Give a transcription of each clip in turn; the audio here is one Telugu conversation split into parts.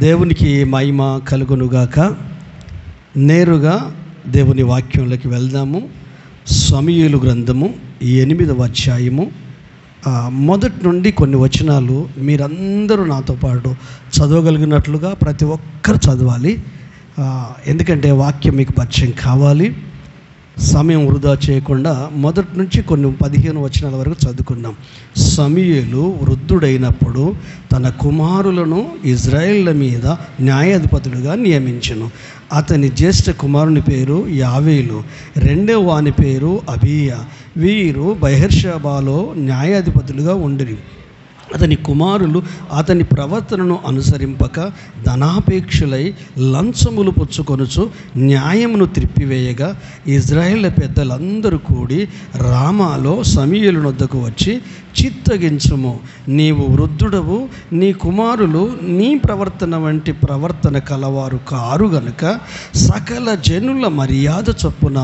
దేవునికి మహిమ కలుగునుగాక. నేరుగా దేవుని వాక్యంలోకి వెళ్దాము. సమూయేలు గ్రంథము 8వ అధ్యాయము మొదటి నుండి కొన్ని వచనాలు మీరందరూ నాతో పాటు చదవగలిగినట్లుగా ప్రతి ఒక్కరు చదవాలి. ఎందుకంటే వాక్యం మీకు పరిచయం కావాలి. సమయం వృధా చేయకుండా మొదటి నుంచి కొన్ని 15 వచనాల వరకు చదువుకుందాం. సమూయేలు వృద్ధుడైనప్పుడు తన కుమారులను ఇజ్రాయేళ్ల మీద న్యాయాధిపతులుగా నియమించెను. అతని జ్యేష్ఠ కుమారుని పేరు యావేలు, రెండవ వాని పేరు అబీయా. వీరు బెయేర్షెబాలో న్యాయాధిపతులుగా ఉండిరి. అతని కుమారులు అతని ప్రవర్తనను అనుసరింపక ధనాపేక్షలై లంచములు పుచ్చుకొనుచు న్యాయమును త్రిప్పివేయగా ఇజ్రాయేల్ పెద్దలందరూ కూడి రామాలో సమూయేలు వద్దకు వచ్చి, చిత్తగించుము, నీవు వృద్ధుడవు, నీ కుమారులు నీ ప్రవర్తన వంటి ప్రవర్తన కలవారు కారు గనుక సకల జనుల మర్యాద చొప్పున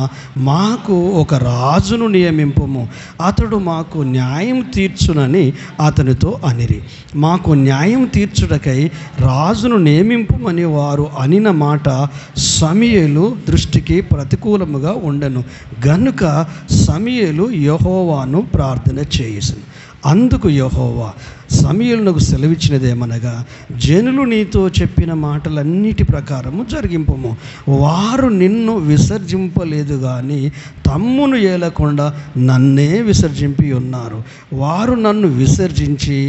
మాకు ఒక రాజును నియమింపుము, అతడు మాకు న్యాయం తీర్చునని అతనితో అనిరి. మాకు న్యాయం తీర్చుటకై రాజును నియమింపుమని వారు అనిన మాట సమూయేలు దృష్టికి ప్రతికూలముగా ఉండెను గనుక సమూయేలు యెహోవాను ప్రార్థన చేసెను. అందుకు యెహోవా సమూయేలునకు సెలవిచ్చినదేమనగా, జనులు నీతో చెప్పిన మాటలన్నిటి ప్రకారము జరిగింపుము. వారు నిన్ను విసర్జింపలేదు కానీ తమ్మును ఏలకుండా నన్నే విసర్జింపి ఉన్నారు. వారు నన్ను విసర్జించి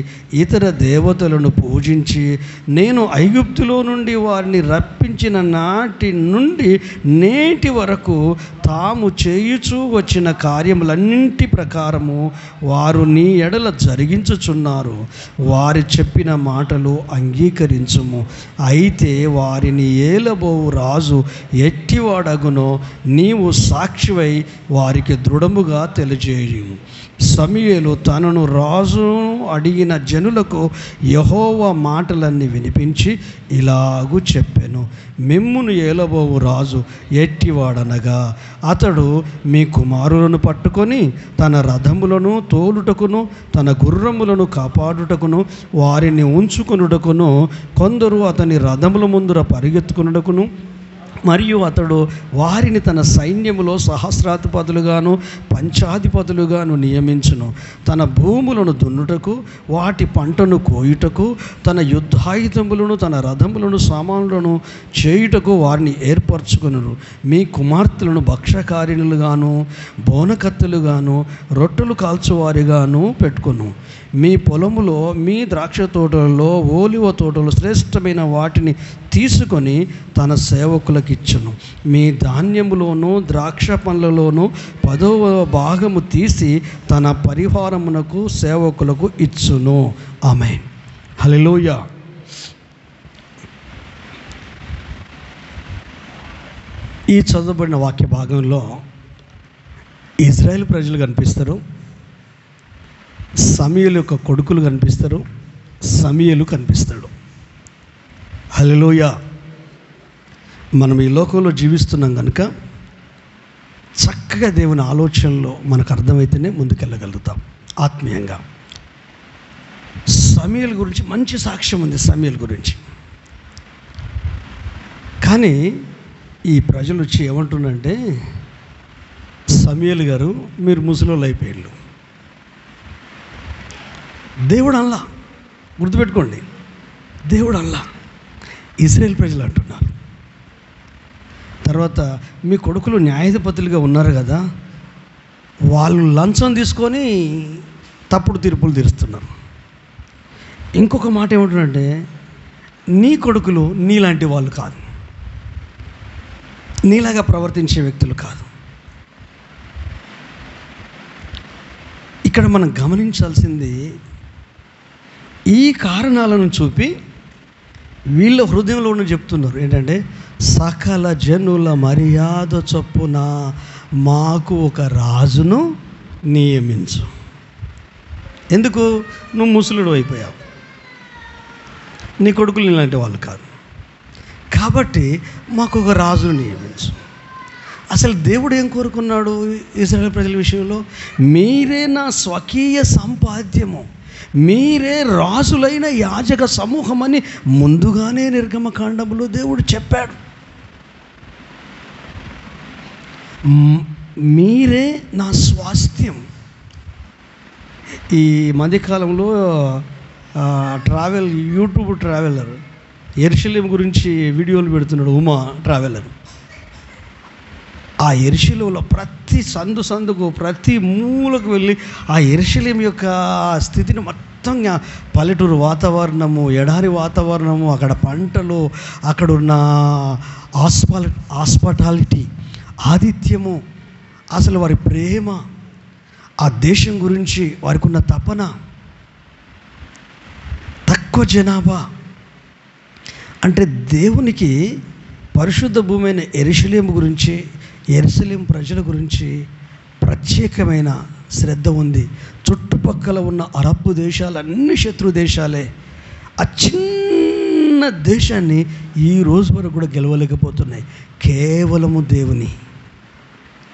ఇతర దేవతలను పూజించి నేను ఐగుప్తులో నుండి వారిని రప్పించిన నాటి నుండి నేటి వరకు తాము చేయుచూ వచ్చిన కార్యములన్నింటి ప్రకారము వారు నీ ఎడల జరిగించుచున్నారు. వారి చెప్పిన మాటలు అంగీకరించుము. అయితే వారిని ఏలబోవు రాజు ఎట్టివాడగునో నీవు సాక్షివై వారికి దృఢముగా తెలియజేయుము. సమూయేలు తనను రాజు అడిగిన జనులకు యెహోవా మాటలన్నీ వినిపించి ఇలాగూ చెప్పెను, మిమ్మును ఏలబోవు రాజు ఎట్టివాడనగా, అతడు మీ కుమారులను పట్టుకొని తన రథములను తోలుటకును తన గుర్రములను కాపాడుటకును వారిని ఉంచుకొనుటకును కొందరు అతని రథముల ముందర పరిగెత్తుకునుటకును మరియు అతడు వారిని తన సైన్యములో సహస్రాధిపతులుగాను పంచాధిపతులుగాను నియమించును. తన భూములను దున్నుటకు వాటి పంటను కోయుటకు తన యుద్ధాయుధములను తన రథములను సామానులను చేయుటకు వారిని ఏర్పరచుకొనును. మీ కుమార్తెలను భక్షకారిణులుగాను బోనకత్తులుగాను రొట్టెలు కాల్చువారిగాను పెట్టుకొను. మీ పొలములో మీ ద్రాక్ష తోటలలో ఓలివ తోటలు శ్రేష్టమైన వాటిని తీసుకొని తన సేవకులకు ఇచ్చును. మీ ధాన్యములోను ద్రాక్ష పండ్లలోను 10వ భాగము తీసి తన పరివారమునకు సేవకులకు ఇచ్చును. ఆమేన్. హల్లెలూయా. ఈ చదవబడిన వాక్య భాగంలో ఇజ్రాయేల్ ప్రజలు కనిపిస్తారు, సమూయేలు యొక్క కొడుకులు కనిపిస్తారు, సమూయేలు కనిపిస్తాడు. హల్లెలూయా. మనం ఈ లోకంలో జీవిస్తున్నాం కనుక చక్కగా దేవుని ఆలోచనలో మనకు అర్థమైతేనే ముందుకెళ్ళగలుగుతాం ఆత్మీయంగా. సమూయేలు గురించి మంచి సాక్ష్యం ఉంది. సమూయేలు గురించి కానీ ఈ ప్రజలు వచ్చి ఏమంటున్నారంటే, సమూయేలు గారు మీరు ముసలోళ్ళు అయిపోయారు. దేవుడు అల్లా, గుర్తుపెట్టుకోండి, దేవుడు అల్లా, ఇజ్రాయేల్ ప్రజలు అంటున్నారు. తర్వాత మీ కొడుకులు న్యాయాధిపతులుగా ఉన్నారు కదా, వాళ్ళు లంచం తీసుకొని తప్పుడు తీర్పులు తీరుస్తున్నారు. ఇంకొక మాట ఏమంటున్నారంటే, నీ కొడుకులు నీలాంటి వాళ్ళు కాదు, నీలాగా ప్రవర్తించే వ్యక్తులు కాదు. ఇక్కడ మనం గమనించాల్సింది, ఈ కారణాలను చూపి వీళ్ళ హృదయంలో ఉన్న చెప్తున్నారు ఏంటంటే, సకల జనుల మర్యాద చొప్పున మాకు ఒక రాజును నియమించు. ఎందుకు? నువ్వు ముసలుడు అయిపోయావు, నీ కొడుకులు ఇలాంటి వాళ్ళు కాదు, కాబట్టి మాకు ఒక రాజును నియమించు. అసలు దేవుడు ఏం కోరుకున్నాడు ఇశ్రాయేలు ప్రజల విషయంలో? మీరే నా స్వకీయ సంపాద్యము, మీరే రాజులైన యాజక సమూహమని ముందుగానే నిర్గమకాండములో దేవుడు చెప్పాడు. మీరే నా స్వాస్థ్యం. ఈ మధ్యకాలంలో యూట్యూబ్ ట్రావెలర్ యెరూషలేము గురించి వీడియోలు పెడుతున్నాడు, ఉమా ట్రావెలర్. ఆ యెరూషలేములో ప్రతి సందుకు ప్రతి మూలకు వెళ్ళి ఆ యెరూషలేము యొక్క స్థితిని మొత్తం పల్లెటూరు వాతావరణము, ఎడారి వాతావరణము, అక్కడ పంటలు, అక్కడున్న హాస్పిటాలిటీ, ఆతిథ్యము, అసలు వారి ప్రేమ, ఆ దేశం గురించి వారికి ఉన్న తపన, తక్కువ జనాభా, అంటే దేవునికి పరిశుద్ధ భూమి అయిన యెరూషలేము గురించి, యెరూషలేము ప్రజల గురించి ప్రత్యేకమైన శ్రద్ధ ఉంది. చుట్టుపక్కల ఉన్న అరబ్బు దేశాలన్నీ శత్రు దేశాలే. ఆ చిన్న దేశాన్ని ఈ రోజు వరకు కూడా గెలవలేకపోతున్నాయి. కేవలము దేవుని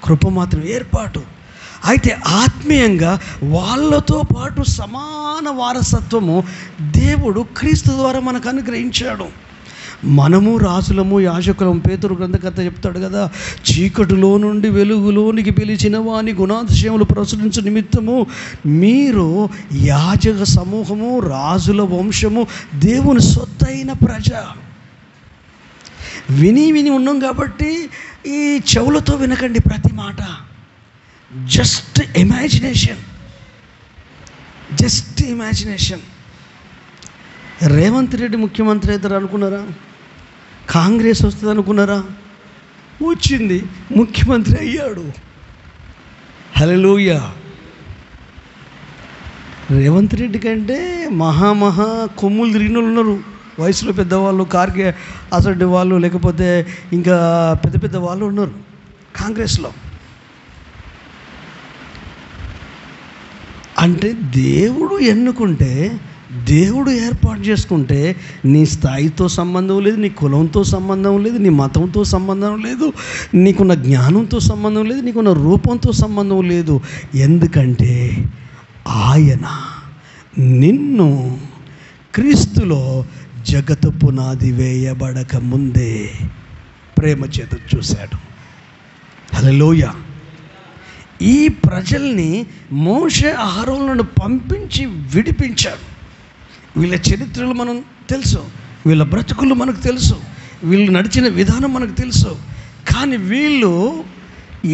కృప మాత్రం ఏర్పాటు. అయితే ఆత్మీయంగా వాళ్ళతో పాటు సమాన వారసత్వము దేవుడు క్రీస్తు ద్వారా మనకు అనుగ్రహించాడు. మనము రాజులము, యాజకులము. పేతురు గ్రంథకర్త చెప్తాడు కదా, చీకటిలో నుండి వెలుగులోనికి పిలిచిన వాని గుణాతిశయములు ప్రచురించు నిమిత్తము మీరు యాజక సమూహము, రాజుల వంశము, దేవుని సొత్తైన ప్రజ. విని ఉన్నాం కాబట్టి ఈ చెవులతో వినకండి ప్రతి మాట. Just imagination. రేవంత్ రెడ్డి ముఖ్యమంత్రి అవుతారు అనుకున్నారా? కాంగ్రెస్ వస్తుంది అనుకున్నారా? వచ్చింది, ముఖ్యమంత్రి అయ్యాడు. హల్లెలూయా. రేవంత్ రెడ్డి కంటే మహా కొమ్ములు తిరిగిన ఉన్నారు, వయసులో పెద్దవాళ్ళు, కార్గే అసలు వాళ్ళు, లేకపోతే ఇంకా పెద్ద వాళ్ళు ఉన్నారు కాంగ్రెస్లో. అంటే దేవుడు ఎన్నుకుంటే, దేవుడు ఏర్పాటు చేసుకుంటే నీ స్థాయితో సంబంధం లేదు, నీ కులంతో సంబంధం లేదు, నీ మతంతో సంబంధం లేదు, నీకున్న జ్ఞానంతో సంబంధం లేదు, నీకున్న రూపంతో సంబంధం లేదు. ఎందుకంటే ఆయన నిన్ను క్రీస్తులో జగత్తు పునాది వేయబడక ముందే ప్రేమ చేత చూశాడు. హల్లెలూయా. ఈ ప్రజల్ని మోషే అహరోనులను పంపించి విడిపించాడు. వీళ్ళ చరిత్రలు మనం తెలుసు, వీళ్ళ బ్రతుకులు మనకు తెలుసు, వీళ్ళు నడిచిన విధానం మనకు తెలుసు. కానీ వీళ్ళు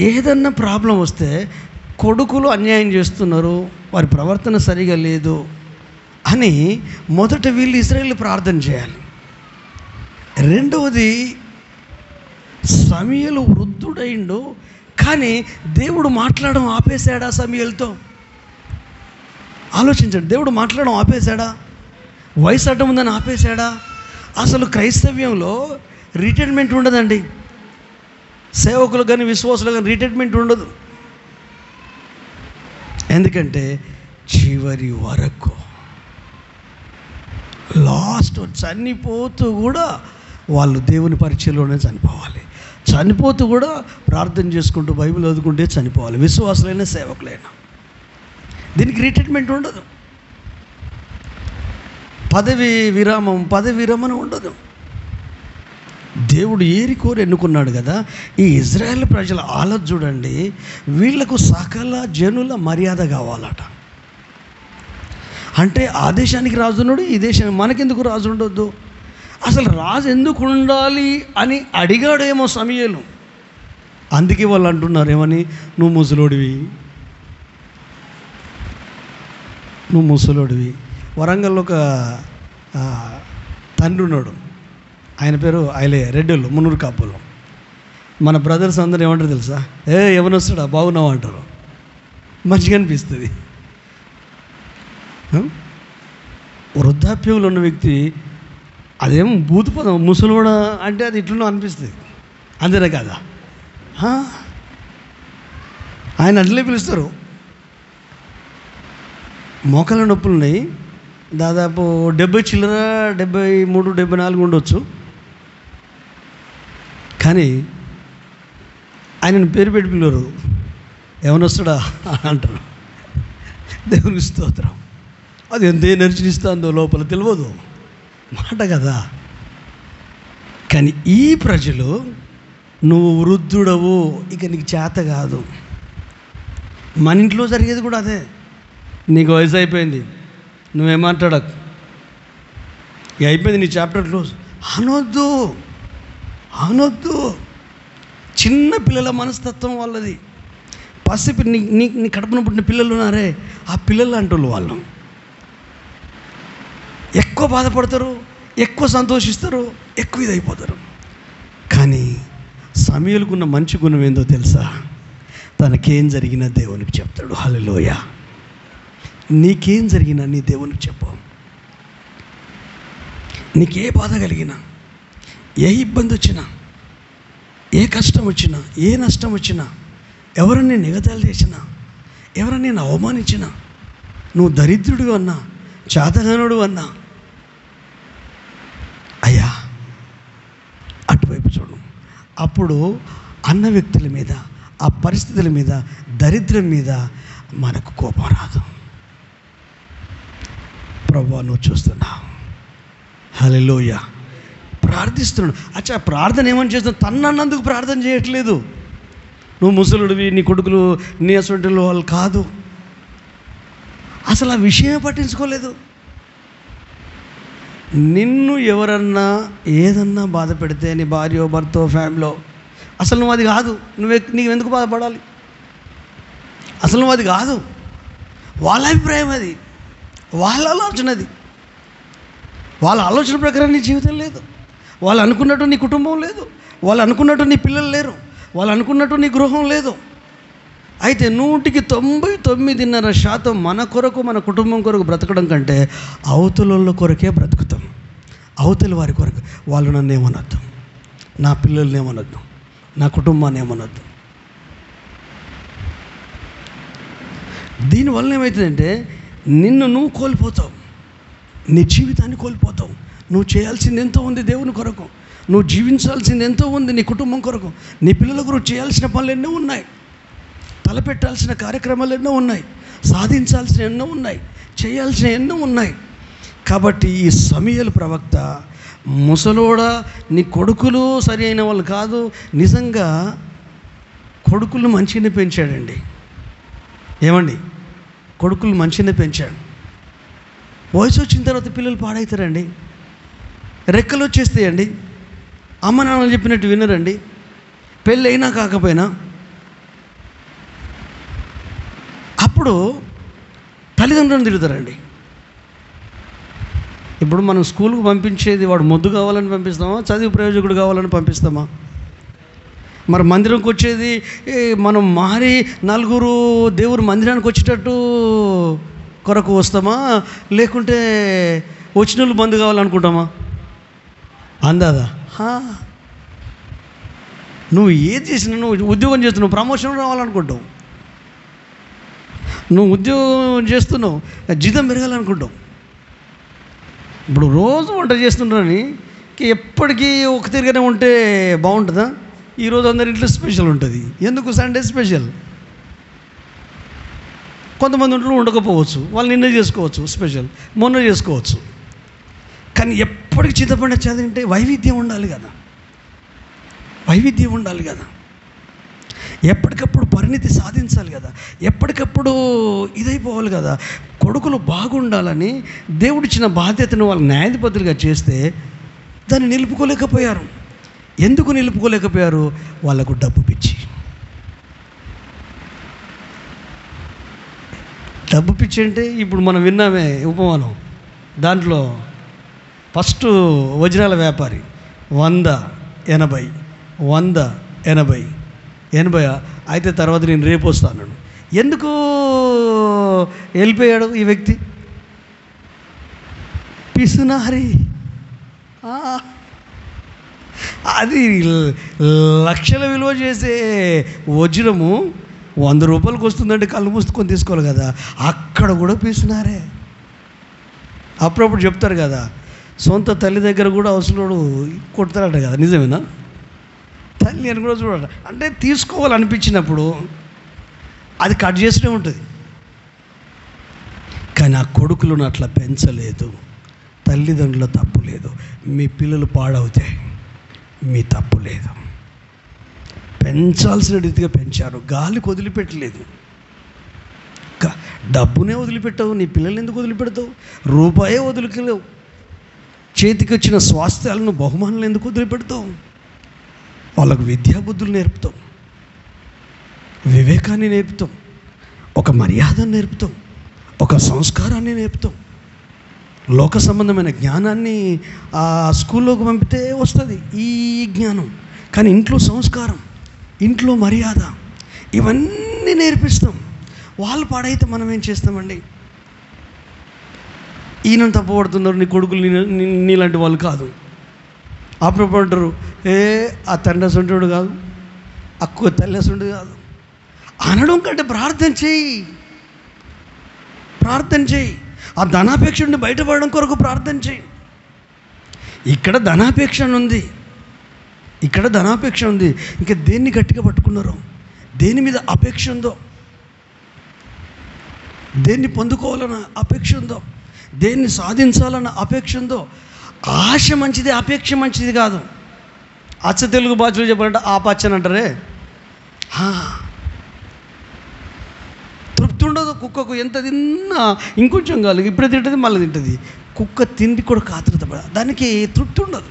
ఏదన్నా ప్రాబ్లం వస్తే కొడుకులు అన్యాయం చేస్తున్నారు, వారి ప్రవర్తన సరిగా లేదు అని మొదట వీళ్ళు ఇశ్రాయేలు ప్రార్థన చేయాలి. రెండవది, సమూయేలు వృద్ధుడైండు, కానీ దేవుడు మాట్లాడడం ఆపేశాడా సమూయేలుతో? ఆలోచించండి. దేవుడు మాట్లాడడం ఆపేశాడా? వయసు అడ్డం ఉందని ఆపేశాడా? అసలు క్రైస్తవ్యంలో రిటైర్మెంట్ ఉండదండి. సేవకులు కానీ విశ్వాసులు కానీ రిటైర్మెంట్ ఉండదు. ఎందుకంటే చివరి వరకు లాస్ట్ చనిపోతూ కూడా వాళ్ళు దేవుని పరిచయంలోనే చనిపోవాలి. చనిపోతూ కూడా ప్రార్థన చేసుకుంటూ బైబిల్ చదువుకుంటే చనిపోవాలి. విశ్వాసులైన సేవకులైనా దీనికి రిటైర్మెంట్ ఉండదు. పదవి విరమణ ఉండదు. దేవుడు ఏరి కోరి ఎన్నుకున్నాడు కదా. ఈ ఇజ్రాయెల్ ప్రజల ఆలోచన చూడండి, వీళ్లకు సకల జనుల మర్యాద కావాలట. అంటే ఆ దేశానికి రాజు ఉన్నాడు, ఈ దేశానికి మనకెందుకు రాజు ఉండొద్దు? అసలు రాజు ఎందుకు ఉండాలి అని అడిగాడేమో సమూయేలు. అందుకే వాళ్ళు అంటున్నారు ఏమని, నువ్వు ముసలోడివి. వరంగల్లో ఒక తండ్రి ఉన్నాడు, ఆయన పేరు ఐలయ్య, రెడ్డిళ్ళు, మున్నూరు కాపులు. మన బ్రదర్స్ అందరూ ఏమంటారు తెలుసా? ఎవరు వస్తాడా, బాగున్నావు అంటారు. మంచిగా అనిపిస్తుంది. వృద్ధాప్యంలో ఉన్న వ్యక్తి అదేం బూతు పదం, ముసలోడా అంటే అది ఇట్లనో అనిపిస్తుంది. అంతేనా కాదా? ఆయన అట్లే పిలుస్తారు. మోకాళ్ళ నొప్పులు ఉన్నాయి, దాదాపు 70 చిల్లర, 73, 74 ఉండొచ్చు. కానీ ఆయనను పేరు పెట్టి పిలవరు, ఏమని వస్తాడా అంటారు. దేవుని స్తోత్రం. అది ఎంత ఎనర్జీని ఇస్తుందో లోపల తెలియదు మాట కదా. కానీ ఈ ప్రజలు నువ్వు వృద్ధుడవు, ఇక నీకు చేత కాదు. మన ఇంట్లో జరిగేది కూడా అదే. నీకు వయసు అయిపోయింది, నువ్వేమాట్లాడకు, ఇక అయిపోయింది నీ చాప్టర్ క్లోజ్ అనొద్దు. చిన్న పిల్లల మనస్తత్వం వాళ్ళది. నీ కడుపున పుట్టిన పిల్లలు ఉన్నారే, ఆ పిల్లలు అంటూ వాళ్ళు ఎక్కువ బాధపడతారు, ఎక్కువ సంతోషిస్తారు, ఎక్కువ ఇదైపోతారు. కానీ సమయలకున్న మంచి గుణం ఏందో తెలుసా? తనకేం జరిగినా దేవునికి చెప్తాడు. హల్లెలూయా. నీకేం జరిగినా నీ దేవునికి చెప్పు. నీకే బాధ కలిగినా, ఏ ఇబ్బంది వచ్చినా, ఏ కష్టం వచ్చినా, ఏ నష్టం వచ్చినా, ఎవరన్నా నిగతాలు చేసినా, ఎవరన్నా నేను అవమానించినా, నువ్వు దరిద్రుడు అన్నా, చాతగానుడు అన్నా, అయ్యా అటువైపు చూడు. అప్పుడు అన్న వ్యక్తుల మీద, ఆ పరిస్థితుల మీద, దరిద్రం మీద మనకు కోపం రాదు. ప్రభువా నువ్వు చూస్తున్నావు. హల్లెలూయా. ప్రార్థిస్తున్నాడు. అచ్చా ప్రార్థన ఏమని చేస్తున్నావు? తన్నన్నందుకు ప్రార్థన చేయట్లేదు. నువ్వు ముసలుడివి, నీ కొడుకులు నీ అసలు వాళ్ళు కాదు, అసలు ఆ విషయమే పట్టించుకోలేదు. నిన్ను ఎవరన్నా ఏదన్నా బాధ పెడితే, నీ భార్యో భర్తో ఫ్యామిలీలో, అసలు నువ్వు అది కాదు. నీకు ఎందుకు బాధపడాలి? అసలు నువ్వు అది కాదు. వాళ్ళ అభిప్రాయం అది, వాళ్ళ ఆలోచన అది. వాళ్ళ ఆలోచన ప్రకారం నీ జీవితం లేదు. వాళ్ళు అనుకున్నట్టు నీ కుటుంబం లేదు, వాళ్ళు అనుకున్నట్టు నీ పిల్లలు లేరు, వాళ్ళు అనుకున్నట్టు నీ గృహం లేదు. అయితే 99.9% మన కొరకు, మన కుటుంబం కొరకు బ్రతకడం కంటే అవతల కొరకే బ్రతుకుతాం. అవతల వారి కొరకు. వాళ్ళు నన్ను ఏమనొద్దు, నా పిల్లల్ని ఏమనొద్దు, నా కుటుంబాన్ని ఏమనొద్దు. దీనివల్ల ఏమవుతుందంటే నిన్ను నువ్వు కోల్పోతావు, నీ జీవితాన్ని కోల్పోతావు. నువ్వు చేయాల్సింది ఎంతో ఉంది దేవుని కొరకు, నువ్వు జీవించాల్సింది ఎంతో ఉంది నీ కుటుంబం కొరకు, నీ పిల్లల కొరకు చేయాల్సిన పనులు ఎన్నో ఉన్నాయి, తలపెట్టాల్సిన కార్యక్రమాలు ఎన్నో ఉన్నాయి, సాధించాల్సిన ఎన్నో ఉన్నాయి, చేయాల్సిన ఎన్నో ఉన్నాయి. కాబట్టి ఈ సమూయేలు ప్రవక్త, ముసలోడా నీ కొడుకులు సరి అయిన వాళ్ళు కాదు. నిజంగా కొడుకులు మంచిగానే పెంచాడండి. ఏమండి, కొడుకులు మంచిగానే పెంచాడు. వయసు వచ్చిన తర్వాత పిల్లలు పాడవుతారండి, రెక్కలు వచ్చేస్తాయండి, అమ్మ నాన్నలు చెప్పినట్టు వినరండి, పెళ్ళి అయినా కాకపోయినా. అప్పుడు తల్లిదండ్రులను తిరుగుతారండి. ఇప్పుడు మనం స్కూల్కి పంపించేది వాడు మొద్దు కావాలని పంపిస్తామా, చదివి ప్రయోజకుడు కావాలని పంపిస్తామా? మరి మందిరంకి వచ్చేది మనం మారి నలుగురు దేవుడు మందిరానికి వచ్చేటట్టు కొరకు వస్తామా, లేకుంటే వచ్చిన వాళ్ళు బంధు కావాలనుకుంటామా? అందాదా? నువ్వు ఏది చేసినా, నువ్వు ఉద్యోగం చేస్తున్నావు, ప్రమోషన్ రావాలనుకుంటావు, నువ్వు ఉద్యోగం చేస్తున్నావు, జీతం పెరగాలనుకుంటావు. ఇప్పుడు రోజు వంట చేస్తుంటారని ఎప్పటికీ ఒక తిరిగానే ఉంటే బాగుంటుందా? ఈరోజు అందరి ఇంట్లో స్పెషల్ ఉంటుంది. ఎందుకు సండే స్పెషల్? కొంతమంది ఇంట్లో ఉండకపోవచ్చు, వాళ్ళు నిన్న చేసుకోవచ్చు స్పెషల్, మొన్న చేసుకోవచ్చు. కానీ ఎప్పటికి చింతపండు చదివింటే వైవిధ్యం ఉండాలి కదా, వైవిధ్యం ఉండాలి కదా, ఎప్పటికప్పుడు పరిణితి సాధించాలి కదా, ఎప్పటికప్పుడు ఇదైపోవాలి కదా. కొడుకులు బాగుండాలని దేవుడిచ్చిన బాధ్యతను వాళ్ళు న్యాయాధిపతులుగా చేస్తే దాన్ని నిలుపుకోలేకపోయారు. ఎందుకు నిలుపుకోలేకపోయారు? వాళ్ళకు డబ్బు పిచ్చి. డబ్బు పిచ్చి అంటే ఇప్పుడు మనం విన్నామే ఉపమానం, దాంట్లో ఫస్ట్ వజ్రాల వ్యాపారి 100, 80, 100, 80, 80 అయితే తర్వాత నేను రేపు వస్తాను. ఎందుకు వెళ్ళిపోయాడు ఈ వ్యక్తి? పిసునారి. అది లక్షల విలువ చేసే వజ్రము 100 రూపాయలకు వస్తుందంటే కళ్ళు మూసుకొని తీసుకోవాలి కదా, అక్కడ కూడా పిసునారే. అప్పుడప్పుడు చెప్తారు కదా, సొంత తల్లి దగ్గర కూడా అవసరం కొడతారట కదా, నిజమేనా? తల్లి అని కూడా చూడాలి. అంటే తీసుకోవాలనిపించినప్పుడు అది కట్ చేస్తూనే ఉంటుంది. కానీ ఆ కొడుకులను అట్లా పెంచలేదు. తల్లిదండ్రుల తప్పు లేదు. మీ పిల్లలు పాడవుతాయి, మీ తప్పు లేదు. పెంచాల్సిన రీతిగా పెంచారు, గాలికి వదిలిపెట్టలేదు. డబ్బునే వదిలిపెట్టవు, నీ పిల్లలు ఎందుకు వదిలిపెడతావు? రూపాయే వదిలికెళ్ళవు. చేతికి వచ్చిన స్వాస్థ్యాలను, బహుమానాలు ఎందుకు వదిలిపెడతావు? వాళ్ళకు విద్యాబుద్ధులు నేర్పుతాం, వివేకాన్ని నేర్పుతాం, ఒక మర్యాదను నేర్పుతాం, ఒక సంస్కారాన్ని నేర్పుతాం. లోక సంబంధమైన జ్ఞానాన్ని ఆ స్కూల్లోకి పంపితే వస్తుంది ఈ జ్ఞానం. కానీ ఇంట్లో సంస్కారం, ఇంట్లో మర్యాద, ఇవన్నీ నేర్పిస్తాం. వాళ్ళు పాడైతే మనం ఏం చేస్తామండి? ఈయనను తప్పబడుతున్నారు, నీ కొడుకులు నీలాంటి వాళ్ళు కాదు. అప్పుడు అంటారు, ఆ తండ్రి అసంటుడు కాదు, అక్కువ తల్లి అసంటుడు కాదు అనడం కంటే ప్రార్థన చేయి, ప్రార్థన చేయి. ఆ ధనాపేక్ష నుండి బయటపడడం కొరకు ప్రార్థన చేయి. ఇక్కడ ధనాపేక్ష ఉంది, ఇక్కడ ధనాపేక్ష ఉంది. ఇంకా దేన్ని గట్టిగా పట్టుకున్నారో, దేని మీద అపేక్ష ఉందో, దేన్ని పొందుకోవాలన్న అపేక్ష ఉందో, దేన్ని సాధించాలన్న అపేక్ష ఉందో. ఆశ మంచిది, అపేక్ష మంచిది కాదు. అచ్చ తెలుగు భాషలో చెప్పాలంటే ఆపచ్చని అంటారే. తృప్తి ఉండదు కుక్కకు, ఎంత తిన్నా ఇంకొంచెం కాదు, ఇప్పుడే తింటుంది మళ్ళీ తింటుంది. కుక్క తిండి కూడా కాతరత పడ, దానికి తృప్తి ఉండదు.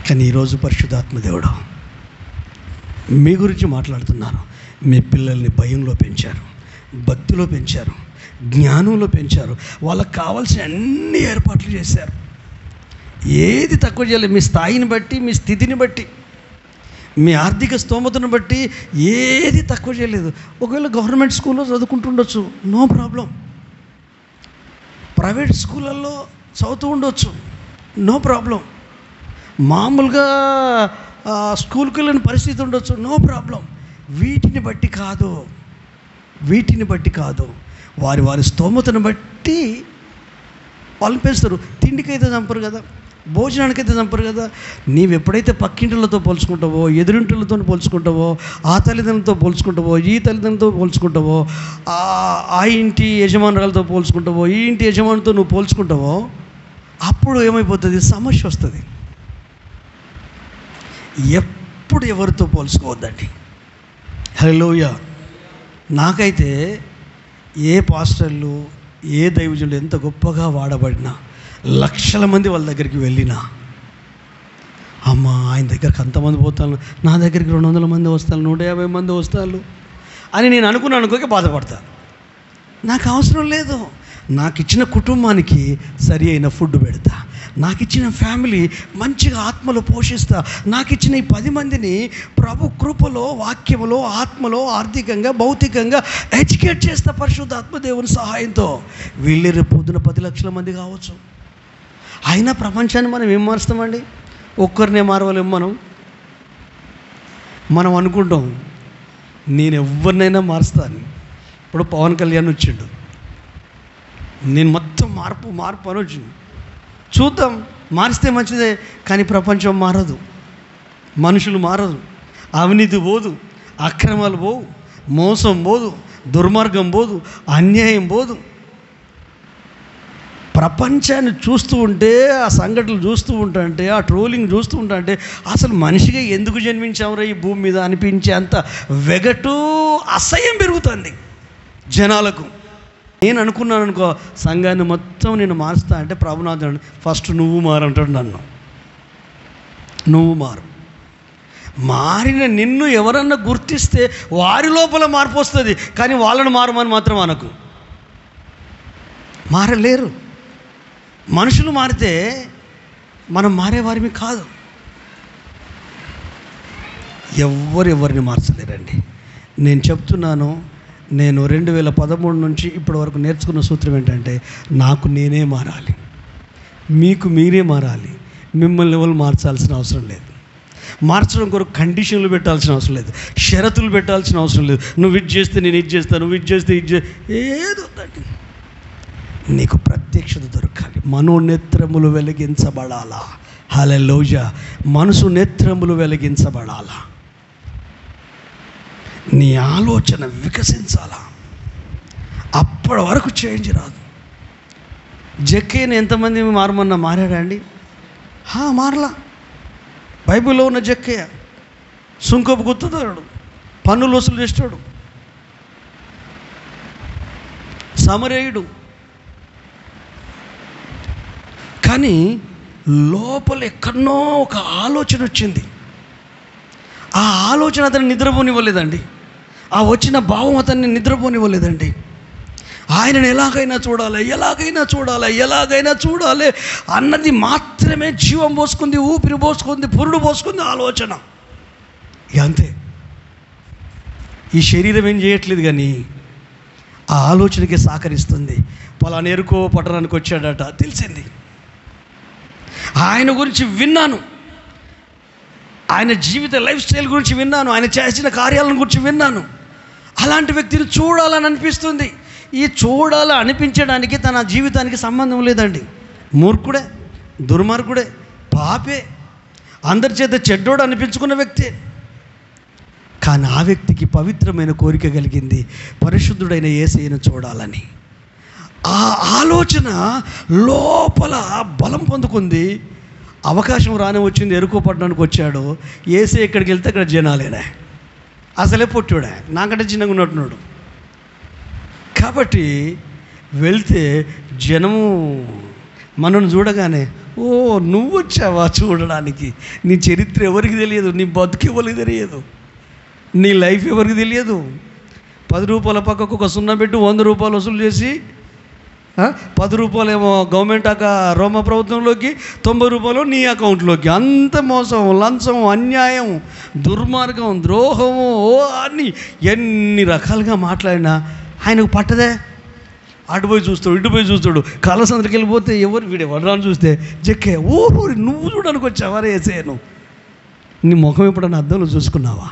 కానీ ఈరోజు పరిశుద్ధాత్మ దేవుడు మీ గురించి మాట్లాడుతున్నారు. మీ పిల్లల్ని భయంలో పెంచారు, భక్తిలో పెంచారు, జ్ఞానంలో పెంచారు. వాళ్ళకి కావాల్సిన అన్ని ఏర్పాట్లు చేశారు. ఏది తక్కువ చేయలేదు. మీ స్థాయిని బట్టి, మీ స్థితిని బట్టి, మీ ఆర్థిక స్తోమతను బట్టి ఏది తక్కువ చేయలేదు. ఒకవేళ గవర్నమెంట్ స్కూల్లో చదువుకుంటుండొచ్చు, నో ప్రాబ్లం. ప్రైవేట్ స్కూళ్ళల్లో చదువుతూ ఉండొచ్చు, నో ప్రాబ్లం. మామూలుగా స్కూల్కి వెళ్ళిన పరిస్థితి ఉండొచ్చు, నో ప్రాబ్లం. వీటిని బట్టి కాదు, వీటిని బట్టి కాదు, వారి వారి స్తోమతను బట్టి వాళ్ళు పెంచుతారు. తిండికైతే చంపరు కదా, భోజనానికైతే చంపరు కదా. నీవు ఎప్పుడైతే పక్కింటిలతో పోల్చుకుంటావో, ఎదురింటిలతో పోల్చుకుంటావో, ఆ తల్లిదండ్రులతో పోల్చుకుంటావో, ఈ తల్లిదండ్రులతో పోల్చుకుంటావో, ఆ ఇంటి యజమానురాలతో పోల్చుకుంటావో, ఈ ఇంటి యజమానితో నువ్వు పోల్చుకుంటావో, అప్పుడు ఏమైపోతుంది? సమస్య వస్తుంది. ఎప్పుడు ఎవరితో పోల్చుకోవద్దండి. హల్లెలూయా. నాకైతే ఏ పాస్టర్లు, ఏ దైవజనులు ఎంత గొప్పగా వాడబడినా, లక్షల మంది వాళ్ళ దగ్గరికి వెళ్ళినా, అమ్మ ఆయన దగ్గరికి అంతమంది పోతాను, నా దగ్గరికి 200 మంది వస్తాను, 150 మంది వస్తాను అని నేను అనుకోకే బాధపడతా. నాకు అవసరం లేదు. నాకు ఇచ్చిన కుటుంబానికి సరి అయిన ఫుడ్ పెడతా, నాకు ఇచ్చిన ఫ్యామిలీ మంచిగా ఆత్మలో పోషిస్తా, నాకు ఇచ్చిన ఈ 10 మందిని ప్రభు కృపలో, వాక్యములో, ఆత్మలో, ఆర్థికంగా, భౌతికంగా ఎడ్యుకేట్ చేస్తా పరిశుద్ధాత్మ దేవుని సహాయంతో. వీళ్ళే రేపు పొద్దున 10 లక్షల మంది కావచ్చు. అయినా ప్రపంచాన్ని మనం ఏం మారుస్తామండి? ఒక్కరినే మారవలేం. మనం అనుకుంటాం నేను ఎవరినైనా మారుస్తాను. ఇప్పుడు పవన్ కళ్యాణ్ వచ్చిండు, నేను మొత్తం మార్పు అని వచ్చింది. చూద్దాం, మారిస్తే మంచిదే. కానీ ప్రపంచం మారదు, మనుషులు మారదు, అవినీతి పోదు, అక్రమాలు పోవు, మోసం పోదు, దుర్మార్గం పోదు, అన్యాయం పోదు. ప్రపంచాన్ని చూస్తూ ఉంటే, ఆ సంఘటనలు చూస్తూ ఉంటే, ఆ ట్రోలింగ్ చూస్తూ ఉంటే అసలు మనిషిగా ఎందుకు జన్మించామరా ఈ భూమి మీద అనిపించే అంత వెగటు, అసహ్యం పెరుగుతుంది జనాలకు. నేను అనుకున్నాను అనుకో, సంఘాన్ని మొత్తం నేను మారుస్తా అంటే ప్రభునాథుడు ఫస్ట్ నువ్వు మారంటాడు నన్ను. నువ్వు మారిన నిన్ను ఎవరన్నా గుర్తిస్తే వారి లోపల మార్పు వస్తుంది. కానీ వాళ్ళని మారమని మాత్రం అనకు. మారలేరు. మనుషులు మారితే మనం మారేవారిమి కాదు. ఎవరిని మార్చలేరండి. నేను చెప్తున్నాను, నేను 2013 నుంచి ఇప్పటి వరకు నేర్చుకున్న సూత్రం ఏంటంటే, నాకు నేనే మారాలి, మీకు మీరే మారాలి. మిమ్మల్ని ఎవరు మార్చాల్సిన అవసరం లేదు. మార్చడం కొరకు కండిషన్లు పెట్టాల్సిన అవసరం లేదు, షరతులు పెట్టాల్సిన అవసరం లేదు. నువ్వు ఇది చేస్తే నేను ఇది చేస్తాను, నువ్వు ఇది చేస్తే ఇది ఏదో నీకు ప్రత్యక్షత దొరకాలి. మనోనేత్రములు వెలిగించబడాలా. హల్లెలూయా. మనసు నేత్రములు వెలిగించబడాలా. నీ ఆలోచన వికసించాలా. అప్పుడు అప్పటి వరకు చేంజ్ రాదు. జక్కయ్యని ఎంతమంది మారమన్నా మారాడా అండి? మారలా. బైబిల్లో ఉన్న జక్కయ్య సుంకపు గుత్తదారుడు, పన్నులు వసూలు చేస్తాడు, సమరేయుడు. కానీ లోపల ఎక్కడనో ఒక ఆలోచన వచ్చింది. ఆ ఆలోచన అతన్ని నిద్రపోనివ్వలేదండి. ఆ వచ్చిన భావం అతన్ని నిద్రపోనివ్వలేదండి. ఆయనను ఎలాగైనా చూడాలి, ఎలాగైనా చూడాలి, ఎలాగైనా చూడాలి అన్నది మాత్రమే జీవం పోసుకుంది, ఊపిరి పోసుకుంది, పురుడు పోసుకుంది ఆలోచన. ఇక అంతే. ఈ శరీరం ఏం చేయట్లేదు, కానీ ఆ ఆలోచనకి సహకరిస్తుంది. పలానా ఎరుకో పట్టణానికి వచ్చాడట, తెలిసింది. ఆయన గురించి విన్నాను, ఆయన జీవిత లైఫ్ స్టైల్ గురించి విన్నాను, ఆయన చేసిన కార్యాలను గురించి విన్నాను. అలాంటి వ్యక్తిని చూడాలని అనిపిస్తుంది. ఈ చూడాలని అనిపించడానికి తన జీవితానికి సంబంధం లేదండి. మూర్ఖుడే, దుర్మార్గుడే, పాపే, అందరి చేత చెడ్డోడు అనిపించుకున్న వ్యక్తే. కానీ ఆ వ్యక్తికి పవిత్రమైన కోరిక కలిగింది, పరిశుద్ధుడైన యేసయ్యను చూడాలని. ఆ ఆలోచన లోపల బలం పొందుకుంది. అవకాశం రాని వచ్చింది, ఎరుకో పట్టణానికి వచ్చాడు. యేసయ్య ఎక్కడికి వెళ్తే అక్కడ జనాలేనా, అసలే పొట్టుడా, నాకంటే చిన్నగా ఉన్నట్టున్నాడు. కాబట్టి వెళ్తే జనము మనను చూడగానే, ఓ నువ్వు వచ్చావా చూడడానికి, నీ చరిత్ర ఎవరికి తెలియదు, నీ బతుకు ఎవరికి తెలియదు, నీ లైఫ్ ఎవరికి తెలియదు. 10 రూపాయల పక్కకు ఒక సున్నా పెట్టి 100 రూపాయలు వసూలు చేసి 10 రూపాయలేమో గవర్నమెంట్ రోమ ప్రభుత్వంలోకి, 90 రూపాయలు నీ అకౌంట్లోకి. అంత మోసం, లంచం, అన్యాయం, దుర్మార్గం, ద్రోహము అని ఎన్ని రకాలుగా మాట్లాడినా ఆయనకు పట్టదే. అటుపోయి చూస్తాడు, ఇటుపోయి చూస్తాడు. కాలసంద్రకి వెళ్ళిపోతే వీడే వడ్రాన్ని చూస్తే జక్కే, ఊరు నువ్వు చూడడానికి వచ్చావా యేసయ్యను? నీ ముఖం ఎప్పుడన్నా అద్దంలో చూసుకున్నావా?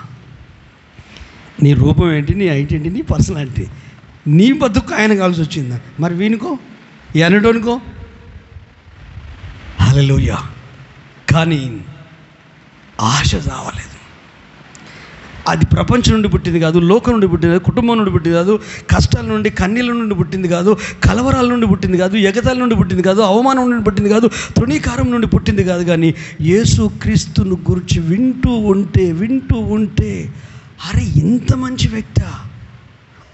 నీ రూపం ఏంటి, నీ హైట్ ఏంటి, నీ పర్సనాలిటీ, నీ బతుకు ఆయన కావాల్సి వచ్చిందా? మరి వీనికో ఎనడోనికో హల్లెలూయా. కానీ ఆశ చావలేదు. అది ప్రపంచం నుండి పుట్టింది కాదు, లోకం నుండి పుట్టింది కాదు, కుటుంబం నుండి పుట్టింది కాదు, కష్టాల నుండి, కన్నీళ్ళ నుండి పుట్టింది కాదు, కలవరాల నుండి పుట్టింది కాదు, ఎగతాల నుండి పుట్టింది కాదు, అవమానం నుండి పుట్టింది కాదు, తృణీకారం నుండి పుట్టింది కాదు. కానీ యేసుక్రీస్తును గురించి వింటూ ఉంటే అరే ఇంత మంచి వ్యక్తి,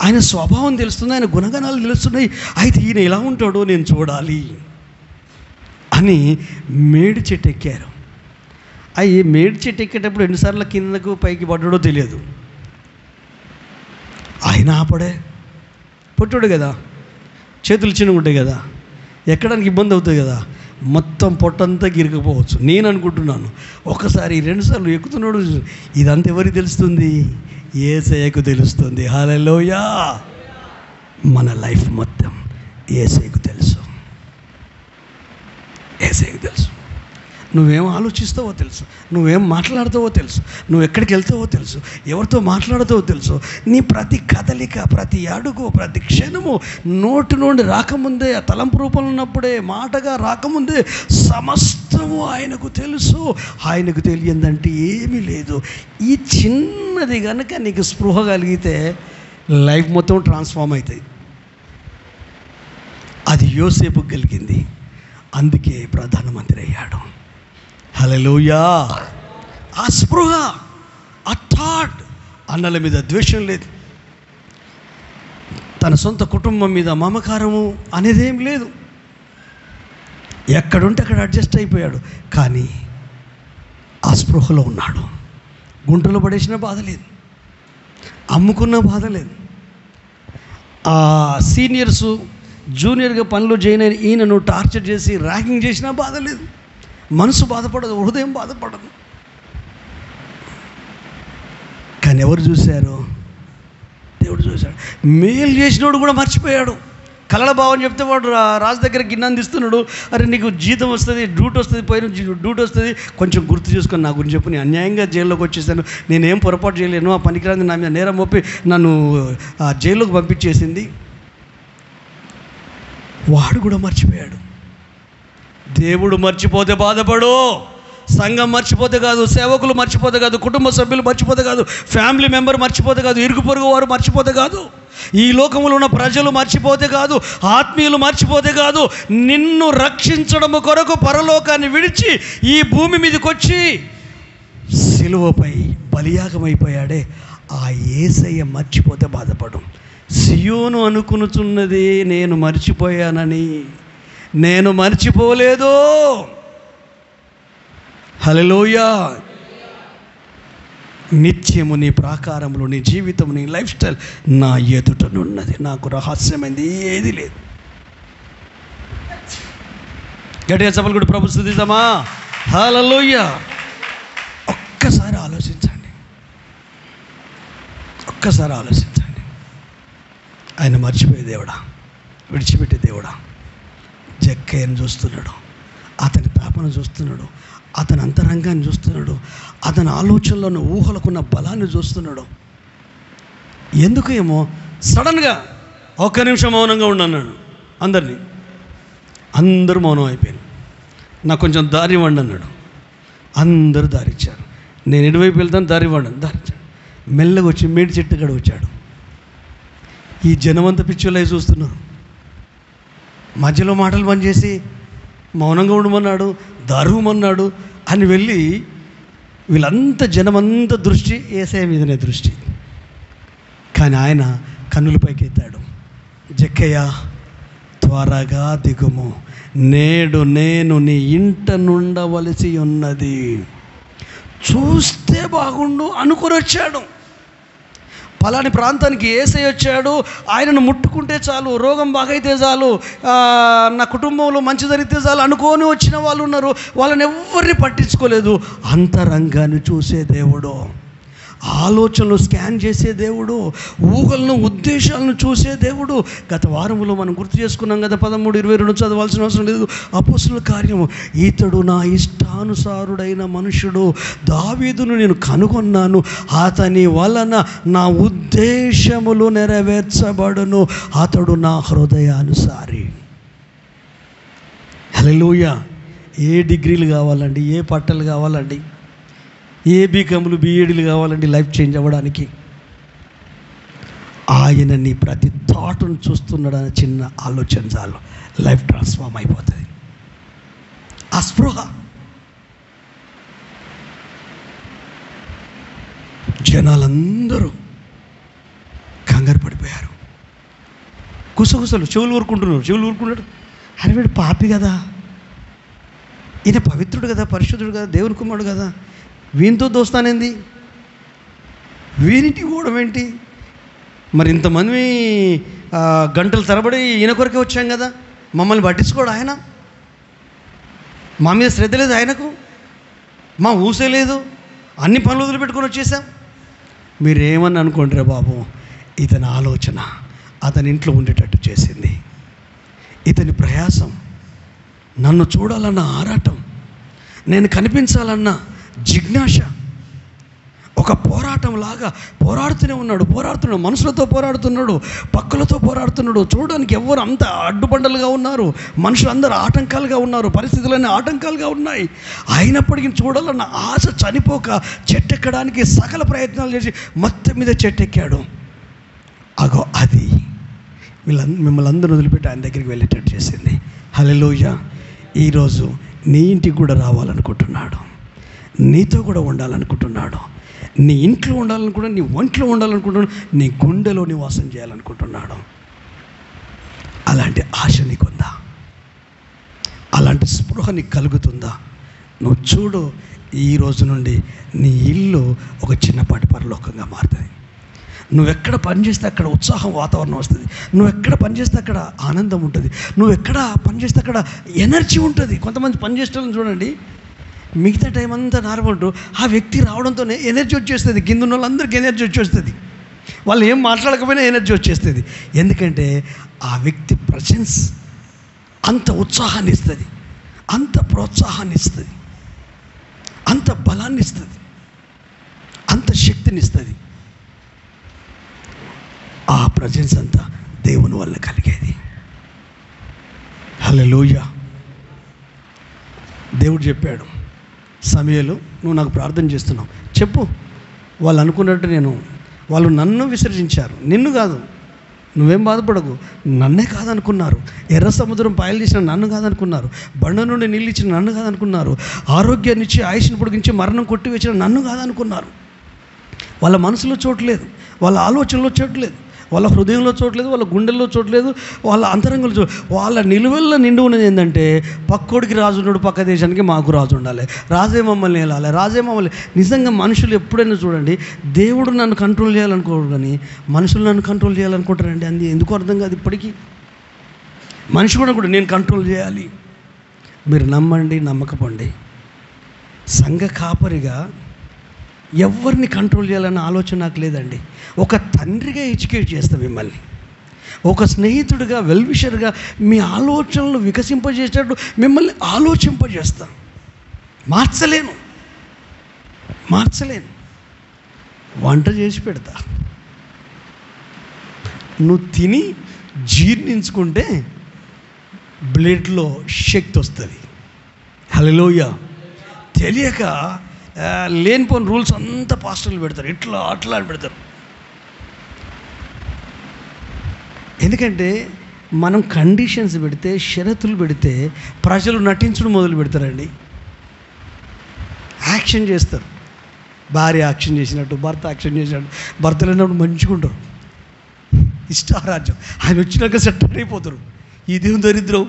ఆయన స్వభావం తెలుస్తుంది, ఆయన గుణగణాలు తెలుస్తున్నాయి, అయితే ఈయన ఎలా ఉంటాడో నేను చూడాలి అని మేడి చెట్టు ఎక్కారు. అవి మేడి చెట్టు ఎక్కేటప్పుడు ఎన్నిసార్లు కిందకు పైకి పడ్డాడో తెలియదు. ఆయన ఆపడే, పొట్టుడు కదా, చేతులు చిన్నగా ఉంటాయి కదా, ఎక్కడానికి ఇబ్బంది అవుతుంది కదా, మొత్తం పొట్టంతా గిరికపోవచ్చు. నేను అనుకుంటున్నాను ఒకసారి 2 సార్లు ఎక్కుతున్నాడు. ఇదంతా ఎవరికి తెలుస్తుంది? యేసయ్యకు తెలుస్తుంది. హల్లెలూయా. మన లైఫ్ మొత్తం యేసయ్యకు తెలుసు, యేసయ్యకు తెలుసు. నువ్వేం ఆలోచిస్తావో తెలుసు, నువ్వేం మాట్లాడతావో తెలుసు, నువ్వు ఎక్కడికి వెళ్తావో తెలుసు, ఎవరితో మాట్లాడతావో తెలుసు. నీ ప్రతి కదలిక, ప్రతి అడుగు, ప్రతి క్షణము నోటి నుండి రాకముందే, ఆ తలంపు రూపంలో ఉన్నప్పుడే, మాటగా రాకముందే సమస్తము ఆయనకు తెలుసు. ఆయనకు తెలియందంటే ఏమీ లేదు. ఈ చిన్నది కనుక నీకు స్పృహ కలిగితే లైఫ్ మొత్తం ట్రాన్స్ఫార్మ్ అవుతుంది. అది యోసేపుకు కలిగింది, అందుకే ప్రధానమంత్రి అయ్యాడు. హల్లెలూయా. ఆ స్పృహ, ఆ థాట్, అన్నల మీద ద్వేషం లేదు, తన సొంత కుటుంబం మీద మమకారము అనేదేం లేదు. ఎక్కడుంటే అక్కడ అడ్జస్ట్ అయిపోయాడు. కానీ ఆ స్పృహలో ఉన్నాడు. గుంటలో పడేసిన బాధ లేదు, అమ్ముకున్న బాధ లేదు. ఆ సీనియర్స్ జూనియర్గా పనిలో జాయిన్ అయిన ఈయనను టార్చర్ చేసి ర్యాగింగ్ చేసినా బాధ లేదు. మనసు బాధపడదు, హృదయం బాధపడదు. కానీ ఎవరు చూశారు? దేవుడు చూశాడు. మేలు చేసినోడు కూడా మర్చిపోయాడు. కలల భావం చెప్తే వాడు రాజు దగ్గర గిన్నె తీస్తున్నాడు. అరే నీకు జీతం వస్తుంది, డ్యూటీ వస్తుంది, పోయిన డ్యూటీ వస్తుంది, కొంచెం గుర్తు చేసుకొని నా గురించి చెప్పు. నేను అన్యాయంగా జైల్లోకి వచ్చేసాను, నేనేం పొరపాటు చేయలేను, ఆ పనికిరాని నా మీద నేరం మోపి నన్ను జైల్లోకి పంపించేసింది. వాడు కూడా మర్చిపోయాడు. దేవుడు మర్చిపోతే బాధపడు, సంఘం మర్చిపోతే కాదు, సేవకులు మర్చిపోతే కాదు, కుటుంబ సభ్యులు మర్చిపోతే కాదు, ఫ్యామిలీ మెంబర్ మర్చిపోతే కాదు, ఇరుగు పొరుగు వారు మర్చిపోతే కాదు, ఈ లోకంలో ఉన్న ప్రజలు మర్చిపోతే కాదు, ఆత్మీయులు మర్చిపోతే కాదు, నిన్ను రక్షించడం కొరకు పరలోకాన్ని విడిచి ఈ భూమి మీదకి వచ్చి సిలువపై బలియాగమైపోయాడే, ఆ యేసయ్య మర్చిపోతే బాధపడు. సియోను అనుకునుచున్నది నేను మర్చిపోయానని, నేను మర్చిపోలేదు. హల్లెలూయా. నిత్యము నీ ప్రాకారంలో నీ జీవితం, నీ లైఫ్ స్టైల్ నా ఎదుటనున్నది. నాకు రహస్యమైంది ఏది లేదు. గట్టిగా చెప్పలు కూడా ప్రభు స్తుతిద్దామా? హల్లెలూయా. ఒక్కసారి ఆలోచించండి, ఒక్కసారి ఆలోచించండి. ఆయన మర్చిపోయే దేవుడా, విడిచిపెట్టే దేవుడా? జక్కయ్యను చూస్తున్నాడు, అతని తాపన చూస్తున్నాడు, అతని అంతరంగాన్ని చూస్తున్నాడు, అతని ఆలోచనలను ఊహలకున్న బలాన్ని చూస్తున్నాడు. ఎందుకు ఏమో సడన్గా ఒక్క నిమిషం మౌనంగా ఉండన్నాడు. అందరూ మౌనం అయిపోయాను. నాకు కొంచెం దారి ఇవ్వండి అన్నాడు. అందరూ దారి ఇచ్చారు. నేను ఎటువైపు వెళ్తాను, దారి ఇవ్వండి, దారి ఇచ్చాడు. మెల్లగా వచ్చి మేడి చెట్టు కాడ వచ్చాడు. ఈ జనమంతా పిచ్చులై చూస్తున్నారు. మధ్యలో మాటలు బంద్ చేసి మౌనంగా ఉండమన్నాడు, దారుమన్నాడు అని వెళ్ళి వీళ్ళంతా జనమంతా దృష్టి యేసయ్య మీదనే దృష్టి. కానీ ఆయన కన్నుల పైకి ఎత్తాడు. జక్కయ్య, త్వరగా దిగుము, నేడు నేను నీ ఇంట నుండవలసి ఉన్నది. చూస్తే బాగుండు అనుకొని వచ్చాడు. పలాని ప్రాంతానికి యేసయ్య వచ్చాడు, ఆయనను ముట్టుకుంటే చాలు, రోగం బాగైతే చాలు, నా కుటుంబంలో మంచి జరిగితే చాలు అనుకొని వచ్చిన వాళ్ళు ఉన్నారు. వాళ్ళని ఎవరిని పట్టించుకోలేదు. అంతరంగాన్ని చూసే దేవుడు, ఆలోచనలు స్కాన్ చేసే దేవుడు, ఊహలను ఉద్దేశాలను చూసే దేవుడు. గత వారంలో మనం గుర్తు చేసుకున్నాం కదా, 13:22 చదవాల్సిన అవసరం లేదు. అపోస్తుల కార్యము, ఇతడు నా ఇష్టానుసారుడైన మనుషుడు, దావీదును నేను కనుగొన్నాను, అతని వలన నా ఉద్దేశములు నెరవేర్చబడును, అతడు నా హృదయానుసారి. హల్లెలూయా. ఏ డిగ్రీలు కావాలండి, ఏ పట్టలు కావాలండి, ఏ బీకాములు బీఏడీలు కావాలండి లైఫ్ చేంజ్ అవ్వడానికి? ఆయన నీ ప్రతి థాట్ను చూస్తున్నాడని చిన్న ఆలోచన చాలు, లైఫ్ ట్రాన్స్ఫార్మ్ అయిపోతుంది. ఆ స్పృహ. జనాలందరూ కంగారు పడిపోయారు. కుసగుసలు, చెవులు ఊరుకుంటున్నాడు. అరే వీడు పాపి కదా, ఈయన పవిత్రుడు కదా, పరిశుద్ధుడు కదా, దేవుని కుమారుడు కదా, వీనితో దోస్తానేంది, వీనింటికి పోవడం ఏంటి? మరి ఇంతమంది గంటల తరబడి ఈయన కొరకే వచ్చాం కదా, మమ్మల్ని పట్టించుకోడు ఆయన, మా మీద శ్రద్ధ లేదు ఆయనకు, మా ఊసే లేదు, అన్ని పనులు వదిలిపెట్టుకొని వచ్చేసాం. మీరేమని అనుకుంటారా బాబు? ఇతని ఆలోచన అతని ఇంట్లో ఉండేటట్టు చేసింది. ఇతని ప్రయాసం, నన్ను చూడాలన్న ఆరాటం, నేను కనిపించాలన్న జిజ్ఞాస, ఒక పోరాటం లాగా పోరాడుతూనే ఉన్నాడు. మనుషులతో పోరాడుతున్నాడు, పక్కలతో పోరాడుతున్నాడు. చూడడానికి ఎవరు అంత అడ్డుబండలుగా ఉన్నారు, మనుషులు అందరూ ఆటంకాలుగా ఉన్నారు, పరిస్థితులన్నీ ఆటంకాలుగా ఉన్నాయి. అయినప్పటికీ చూడాలన్న ఆశ చనిపోక చెట్టెక్కడానికి సకల ప్రయత్నాలు చేసి మొత్తం మీద చెట్టెక్కాడు. అగో అది మిమ్మల్ని అందరూ వదిలిపెట్టి ఆయన దగ్గరికి వెళ్ళేటట్టు చేసింది. హల్లెలూయా. ఈరోజు నీ ఇంటికి కూడా రావాలనుకుంటున్నాడు, నీతో కూడా ఉండాలనుకుంటున్నాడు, నీ ఇంట్లో ఉండాలనుకుంటున్నాడు, నీ ఒంట్లో ఉండాలనుకుంటున్నాడు, నీ గుండెలో నివాసం చేయాలనుకుంటున్నాడు. అలాంటి ఆశ నీకుందా? అలాంటి స్పృహ నీకు కలుగుతుందా? నువ్వు చూడు, ఈ రోజు నుండి నీ ఇల్లు ఒక చిన్నపాటి పరలోకంగా మారుతుంది. నువ్వెక్కడ పనిచేస్తే అక్కడ ఉత్సాహం వాతావరణం వస్తుంది, నువ్వెక్కడ పనిచేస్తే అక్కడ ఆనందం ఉంటుంది, నువ్వెక్కడ పనిచేస్తే అక్కడ ఎనర్జీ ఉంటుంది. కొంతమంది పనిచేసేవాళ్ళని చూడండి, మిగతా టైం అంతా నార్మల్, ఆ వ్యక్తి రావడంతోనే ఎనర్జీ వచ్చేస్తుంది. కింద ఉన్న వాళ్ళందరికీ ఎనర్జీ వచ్చేస్తుంది, వాళ్ళు ఏం మాట్లాడకపోయినా ఎనర్జీ వచ్చేస్తుంది. ఎందుకంటే ఆ వ్యక్తి ప్రజెన్స్ అంత ఉత్సాహాన్ని ఇస్తుంది, అంత ప్రోత్సాహాన్ని ఇస్తుంది, అంత బలాన్ని ఇస్తుంది, అంత శక్తిని ఇస్తుంది. ఆ ప్రజెన్స్ అంతా దేవుని వల్ల కలిగేది. హల్లెలూయా. దేవుడు చెప్పాడు, సమూయేలు నువ్వు నాకు ప్రార్థన చేస్తున్నావు, చెప్పు. వాళ్ళు అనుకున్నట్టు వాళ్ళు నన్ను విసర్జించారు, నిన్ను కాదు, నువ్వేం బాధపడకు, నన్నే కాదనుకున్నారు. ఎర్ర సముద్రం పాయలు చేసిన నన్ను కాదనుకున్నారు. బండ నుండి నీళ్ళు ఇచ్చిన నన్ను కాదనుకున్నారు. ఆరోగ్యాన్ని ఇచ్చి ఆయుష్ని పొడిగించి మరణం కొట్టివేసిన నన్ను కాదనుకున్నారు. వాళ్ళ మనసులో చోట్లేదు, వాళ్ళ ఆలోచనలో చోట్లేదు, వాళ్ళ హృదయంలో చోట్లేదు, వాళ్ళ గుండెల్లో చోట్లేదు, వాళ్ళ అంతరంగంలో చోటు. వాళ్ళ నిలువెల్ల నిండు ఉన్నది ఏంటంటే పక్కోడికి రాజు ఉన్నాడు, పక్క దేశానికి మాకు రాజు ఉండాలి, రాజే మమ్మల్ని వెళ్ళాలి, రాజే మమ్మల్ని. నిజంగా మనుషులు ఎప్పుడైనా చూడండి, దేవుడు నన్ను కంట్రోల్ చేయాలనుకోడు, కానీ మనుషులు నన్ను కంట్రోల్ చేయాలనుకుంటారండి. అది ఎందుకు అర్థం కాదు ఇప్పటికీ. మనిషి కూడా నేను కంట్రోల్ చేయాలి. మీరు నమ్మండి నమ్మకపోండి, సంఘ కాపరిగా ఎవరిని కంట్రోల్ చేయాలన్న ఆలోచన నాకు లేదండి. ఒక తండ్రిగా ఎడ్యుకేట్ చేస్తా మిమ్మల్ని, ఒక స్నేహితుడిగా, వెల్విషర్గా మీ ఆలోచనలు వికసింపజేసేటట్టు మిమ్మల్ని ఆలోచింపజేస్తా. మార్చలేను, వంట చేసి పెడతా. నువ్వు తిని జీర్ణించుకుంటే బ్లడ్లో శక్తి వస్తుంది. హల్లెలూయా. తెలియక లేనిపోని రూల్స్ అంతా పాస్టర్లు పెడతారు, ఇట్లా అట్లా అని పెడతారు. ఎందుకంటే మనం కండిషన్స్ పెడితే, షరతులు పెడితే ప్రజలు నటించడం మొదలు పెడతారండి, యాక్షన్ చేస్తారు. భార్య యాక్షన్ చేసినట్టు, భర్త యాక్షన్ చేసినట్టు. భర్త లేనప్పుడు మంచిగా ఉంటారు, ఇష్టారాజ్యం. ఆయన వచ్చినాక సెట్ అయిపోతారు. ఇదేం దరిద్రం.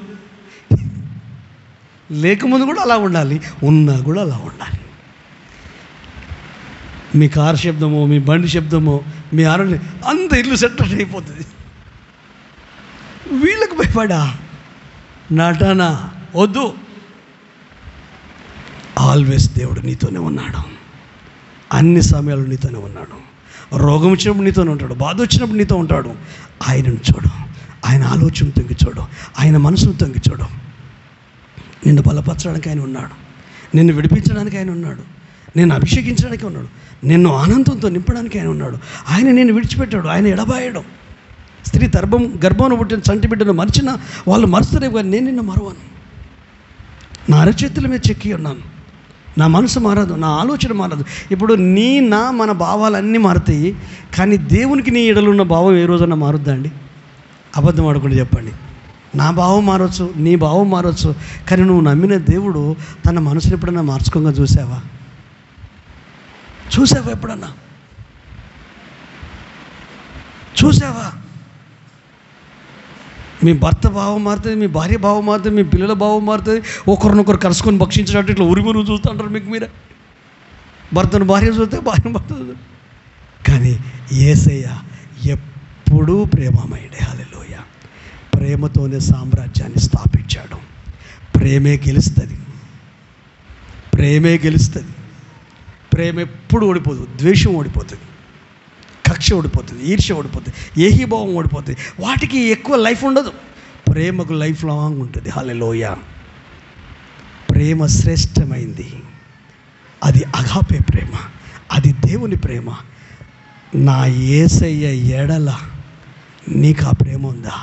లేకముందు కూడా అలా ఉండాలి, ఉన్నా కూడా అలా ఉండాలి. మీ కారు శబ్దమో, మీ బండి శబ్దమో, మీ ఆరోగ్యం అంత ఇల్లు సెట్ అయిపోతుంది. వీళ్ళకు భయపడా నటన వద్దు. ఆల్వేస్ దేవుడు నీతోనే ఉన్నాడు, అన్ని సమయాలు నీతోనే ఉన్నాడు. రోగం వచ్చినప్పుడు నీతోనే ఉంటాడు, బాధ వచ్చినప్పుడు నీతో ఉంటాడు. ఆయనను చూడు, ఆయన ఆలోచన తొంగి చూడు, ఆయన మనసును తొంగి చూడు. నిన్ను బలపరచడానికి ఆయన ఉన్నాడు, నిన్ను విడిపించడానికి ఆయన ఉన్నాడు, నిన్ను అభిషేకించడానికి ఉన్నాడు, నిన్ను ఆనందంతో నింపడానికి ఆయన ఉన్నాడు. ఆయన నిన్ను విడిచిపెట్టాడు, ఆయన ఎడబాయడం. స్త్రీ గర్భంలో పుట్టిన చంటి బిడ్డను మరిచిన వాళ్ళు మరుస్తారేమో, కానీ నేను నిన్ను మరవను. నా అరచేతుల మీద చెక్కి ఉన్నాను. నా మనసు మారదు, నా ఆలోచన మారదు. ఇప్పుడు మన భావాలన్నీ మారుతాయి, కానీ దేవునికి నీ ఎడలున్న భావం ఏ రోజన్నా మారుద్దా అండి? అబద్ధం ఆడకుండా చెప్పండి. నా భావం మారవచ్చు, నీ భావం మారవచ్చు, కానీ నువ్వు నమ్మిన దేవుడు తన మనసుని ఎప్పుడన్నా మార్చుకోగా చూసావా ఎప్పుడన్నా? చూసావా? మీ భర్త భావం మారుతుంది, మీ భార్య భావం మారుతుంది, మీ పిల్లల భావం మారుతుంది. ఒకరినొకరు కలుసుకొని భక్షించినట్టు ఇట్లా ఉరిమురు చూస్తుంటారు మీకు మీరే. భర్తను భార్య చూస్తే, భార్యను భర్త చూస్తే. కానీ యేసయ్య ఎప్పుడూ ప్రేమమయుడే. హల్లెలూయా. ప్రేమతోనే సామ్రాజ్యాన్ని స్థాపించాడు. ప్రేమే గెలుస్తుంది, ప్రేమ ఎప్పుడు ఓడిపోదు. ద్వేషం ఓడిపోతుంది, కక్ష ఓడిపోతుంది, ఈర్ష్య ఓడిపోతుంది, ఏహీభావం ఓడిపోతుంది. వాటికి ఎక్కువ లైఫ్ ఉండదు, ప్రేమకు లైఫ్ లాంగ్ ఉంటుంది. హల్లెలూయా. ప్రేమ శ్రేష్టమైంది, అది అగాపే ప్రేమ, అది దేవుని ప్రేమ. నా యేసయ్య ఎడల నీకు ఆ ప్రేమ ఉందా?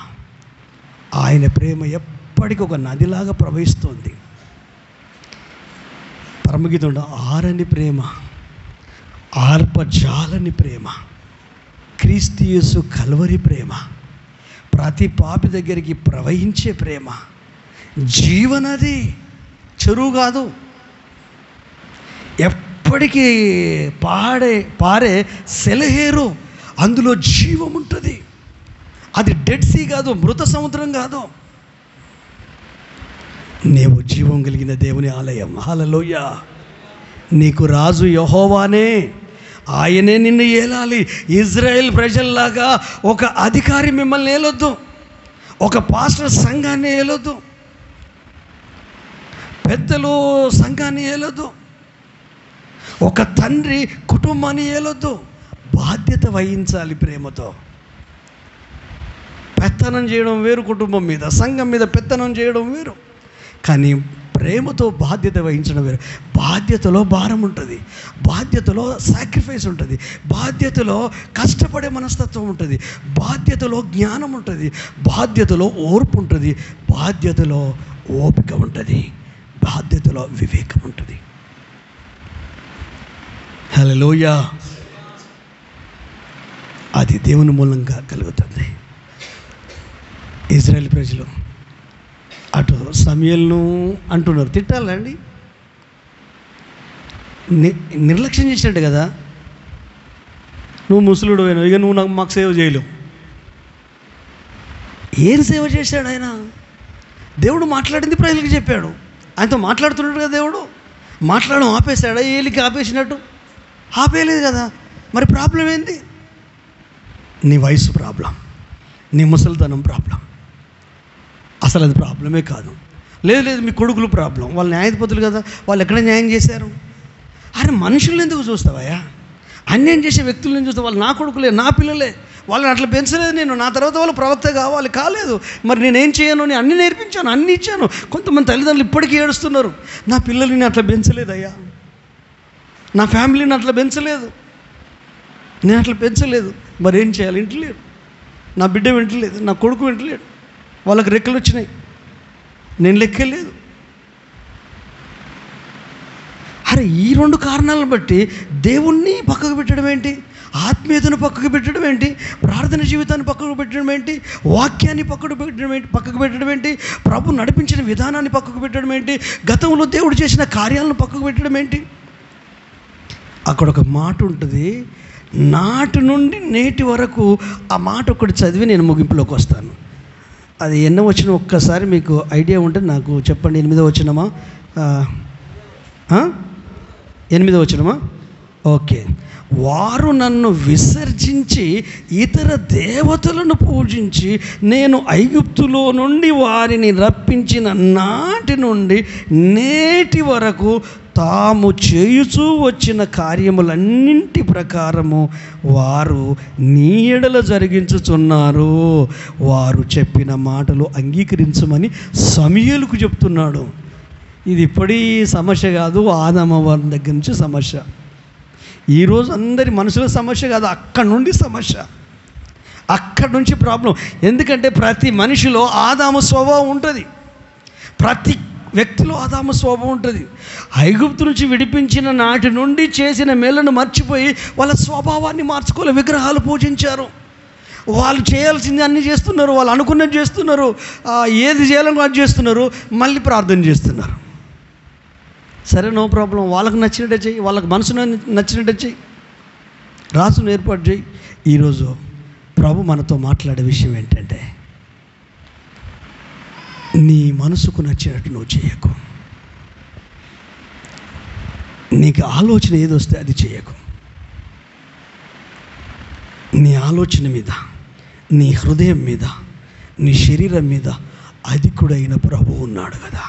ఆయన ప్రేమ ఎప్పటికీ ఒక నదిలాగా ప్రవహిస్తుంది. పరమగీతం ఆరని ప్రేమ, ఆర్పజాలని ప్రేమ, క్రీస్తు యేసు కల్వరి ప్రేమ, ప్రతి పాపి దగ్గరికి ప్రవహించే ప్రేమ, జీవనది, చెరువు కాదు, ఎప్పటికీ పారే సెలయేరు, అందులో జీవం ఉంటుంది. అది డెడ్ సీ కాదు, మృత సముద్రం కాదు. నీవు జీవం కలిగిన దేవుని ఆలయం. హల్లెలూయా. నీకు రాజు యెహోవానే, ఆయనే నిన్ను ఏలాలి. ఇజ్రాయెల్ ప్రజల్లాగా ఒక అధికారి మిమ్మల్ని ఏలొద్దు, ఒక పాస్టర్ సంఘాన్ని ఏలొద్దు, పెద్దలు సంఘాన్ని ఏలొద్దు, ఒక తండ్రి కుటుంబాన్ని ఏలొద్దు. బాధ్యత వహించాలి ప్రేమతో. పెత్తనం చేయడం వేరు, కుటుంబం మీద సంఘం మీద పెత్తనం చేయడం వేరు, కానీ ప్రేమతో బాధ్యత వహించడం వేరు. బాధ్యతలో భారం ఉంటుంది, బాధ్యతలో సాక్రిఫైస్ ఉంటుంది, బాధ్యతలో కష్టపడే మనస్తత్వం ఉంటుంది, బాధ్యతలో జ్ఞానం ఉంటుంది, బాధ్యతలో ఓర్పు ఉంటుంది, బాధ్యతలో ఓపిక ఉంటుంది, బాధ్యతలో వివేకం ఉంటుంది. హల్లెలూయా. అది దేవుని మూలంగా కలుగుతుంది. ఇజ్రాయెల్ ప్రజలు అటు సమూయేలును అంటున్నారు, తిట్టాలండి. నిర్లక్ష్యం చేసినట్టు కదా. నువ్వు ముసలుడు అయినా, ఇక నువ్వు మాకు సేవ చేయలేవు. ఏం సేవ చేశాడు ఆయన? దేవుడు మాట్లాడింది ప్రజలకు చెప్పాడు. ఆయనతో మాట్లాడుతున్నాడు కదా దేవుడు. మాట్లాడడం ఆపేశాడా? ఏలికి ఆపేసినట్టు ఆపేయలేదు కదా. మరి ప్రాబ్లం ఏంటి? నీ వయసు ప్రాబ్లం, నీ ముసలితనం ప్రాబ్లం. అసలు అది ప్రాబ్లమే కాదు. లేదు మీ కొడుకులు ప్రాబ్లం. వాళ్ళు న్యాయాధిపతులు కదా, వాళ్ళు ఎక్కడ న్యాయం చేశారు? అరే మనుషులను ఎందుకు చూస్తావయ్యా? అన్యాయం చేసే వ్యక్తులను చూస్తావు. వాళ్ళు నా కొడుకులే, నా పిల్లలే. వాళ్ళని అట్లా పెంచలేదు నేను. నా తర్వాత వాళ్ళు ప్రవక్త కాలేదు. మరి నేనేం చేయను? నేను అన్నీ నేర్పించాను, అన్నీ ఇచ్చాను. కొంతమంది తల్లిదండ్రులు ఇప్పటికీ ఏడుస్తున్నారు, నా పిల్లల్ని అట్లా పెంచలేదయ్యా, నా ఫ్యామిలీని అట్లా పెంచలేదు, నేను అట్లా పెంచలేదు. మరి ఏం చేయాలి? వింటలేడు. నా బిడ్డ వింటలేదు, నా కొడుకు వింటలేడు. వాళ్ళకి రెక్కలు వచ్చినాయి, నేను లెక్కలేదు. అరే ఈ రెండు కారణాలను బట్టి దేవుణ్ణి పక్కకు పెట్టడం ఏంటి? ఆత్మీయతను పక్కకు పెట్టడం ఏంటి? ప్రార్థన జీవితాన్ని పక్కకు పెట్టడం ఏంటి? వాక్యాన్ని పక్కకు పెట్టడం ఏంటి? ప్రభు నడిపించిన విధానాన్ని పక్కకు పెట్టడం ఏంటి? గతంలో దేవుడు చేసిన కార్యాలను పక్కకు పెట్టడం ఏంటి? అక్కడ ఒక మాట ఉంటుంది, నాటి నుండి నేటి వరకు. ఆ మాట ఒకటి చదివి నేను ముగింపులోకి వస్తాను. అది ఎన్నో వచ్చిన ఒక్కసారి మీకు ఐడియా ఉంటే నాకు చెప్పండి. 8వ వచనమా? 8వ వచనమా? ఓకే. వారు నన్ను విసర్జించి ఇతర దేవతలను పూజించి నేను ఐగుప్తులో నుండి వారిని రప్పించిన నాటి నుండి నేటి వరకు తాము చేయుచూ వచ్చిన కార్యములన్నింటి ప్రకారము వారు నీ ఎడల జరిగించుచున్నారు. వారు చెప్పిన మాటలు అంగీకరించమని సమూయేలుకు చెప్తున్నాడు. ఇది ఇప్పటి సమస్య కాదు, ఆదామవ్వ దగ్గర నుంచి సమస్య. ఈరోజు అందరి మనుషుల సమస్య కాదు, అక్కడి నుండి సమస్య, అక్కడి నుంచి ప్రాబ్లం. ఎందుకంటే ప్రతి మనిషిలో ఆదాము స్వభావం ఉంటుంది, ప్రతి వ్యక్తిలో ఆదాము స్వభావం ఉంటుంది. ఐగుప్తు నుంచి విడిపించిన నాటి నుండి చేసిన మేలను మర్చిపోయి వాళ్ళ స్వభావాన్ని మార్చుకోలే. విగ్రహాలు పూజించారు. వాళ్ళు చేయాల్సింది అన్నీ చేస్తున్నారు, వాళ్ళు అనుకున్నది చేస్తున్నారు, ఏది చేయాలని అది చేస్తున్నారు, మళ్ళీ ప్రార్థన చేస్తున్నారు. సరే, నో ప్రాబ్లం. వాళ్ళకు నచ్చినట్టే చెయ్యి, వాళ్ళకి మనసును నచ్చినట్టే చెయ్యి, రాసును ఏర్పాటు చేయి. ఈరోజు ప్రభు మనతో మాట్లాడే విషయం ఏంటంటే, నీ మనసుకు నచ్చినట్టు నువ్వు చేయకు. నీకు ఆలోచన ఏది వస్తే అది చేయకు. నీ ఆలోచన మీద, నీ హృదయం మీద, నీ శరీరం మీద అధికుడైన ప్రభు ఉన్నాడు కదా,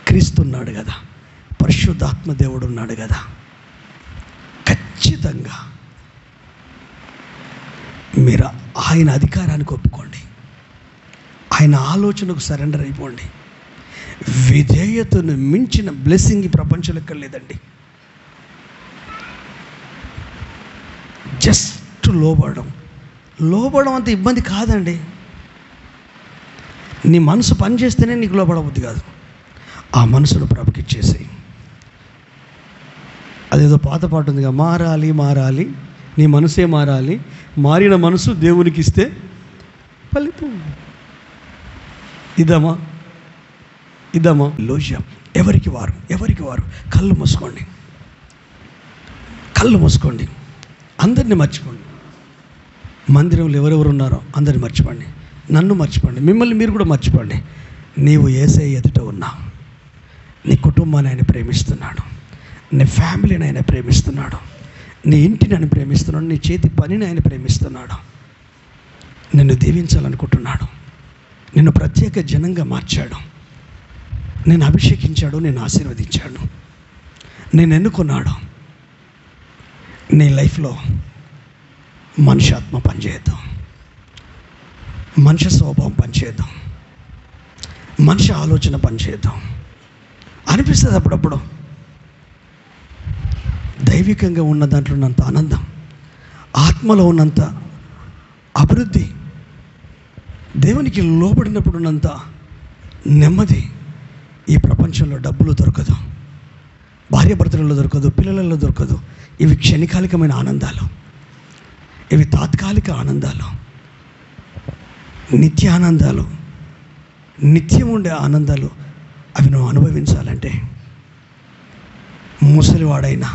క్రీస్తు ఉన్నాడు కదా, పరిశుద్ధాత్మ దేవుడు ఉన్నాడు కదా. ఖచ్చితంగా మీరు ఆయన అధికారానికి ఒప్పుకోండి, ఆయన ఆలోచనకు సరెండర్ అయిపోండి. విధేయతను మించిన బ్లెస్సింగ్ ఈ ప్రపంచంలో ఎక్కడ లేదండి. జస్ట్ లోబడడం అంత ఇబ్బంది కాదండి. నీ మనసు పని చేస్తేనే నీకు లోబడబుద్ధి కాదు. ఆ మనసును ప్రభుకి ఇచ్చేసి, అదేదో పాత పాట ఉందిగా, మారాలి నీ మనసే మారాలి, మారిన మనసు దేవునికి ఇస్తే ఫలితం. ఇదమా లోజ్యం. ఎవరికి వారు కళ్ళు మూసుకోండి, అందరినీ మర్చిపోండి. మందిరంలో ఎవరెవరు ఉన్నారో అందరిని మర్చిపోండి, నన్ను మర్చిపోండి, మిమ్మల్ని మీరు కూడా మర్చిపోండి. నీవు యేసయ్య ఎదుట ఉన్నావు. నీ కుటుంబాన్ని ఆయన ప్రేమిస్తున్నాడు, నీ ఫ్యామిలీని ఆయన ప్రేమిస్తున్నాడు, నీ ఇంటిని ఆయన ప్రేమిస్తున్నాడు, నీ చేతి పనిని ఆయన ప్రేమిస్తున్నాడు. నిన్ను దీవించాలనుకుంటున్నాడు, నిన్ను ప్రత్యేక జనంగా మార్చాడు, నేను అభిషేకించాడు, నేను ఆశీర్వదించాడు, నేను ఎన్నుకున్నాడు. నీ లైఫ్లో మనిషి ఆత్మ పనిచేద్దాం, మనిషి స్వభావం పనిచేద్దాం, మనిషి ఆలోచన పనిచేద్దాం అనిపిస్తుంది. అప్పుడప్పుడు దైవికంగా ఉన్న దాంట్లో ఉన్నంత ఆనందం, ఆత్మలో ఉన్నంత అభివృద్ధి, దేవునికి లోబడినప్పుడు ఉన్నంత నెమ్మది ఈ ప్రపంచంలో డబ్బులు దొరకదు, భార్యాభర్తలలో దొరకదు, పిల్లలలో దొరకదు. ఇవి క్షణికాలికమైన ఆనందాలు, ఇవి తాత్కాలిక ఆనందాలు. నిత్యానందాలు, నిత్యం ఉండే ఆనందాలు అవి నువ్వు అనుభవించాలంటే ముసలివాడైన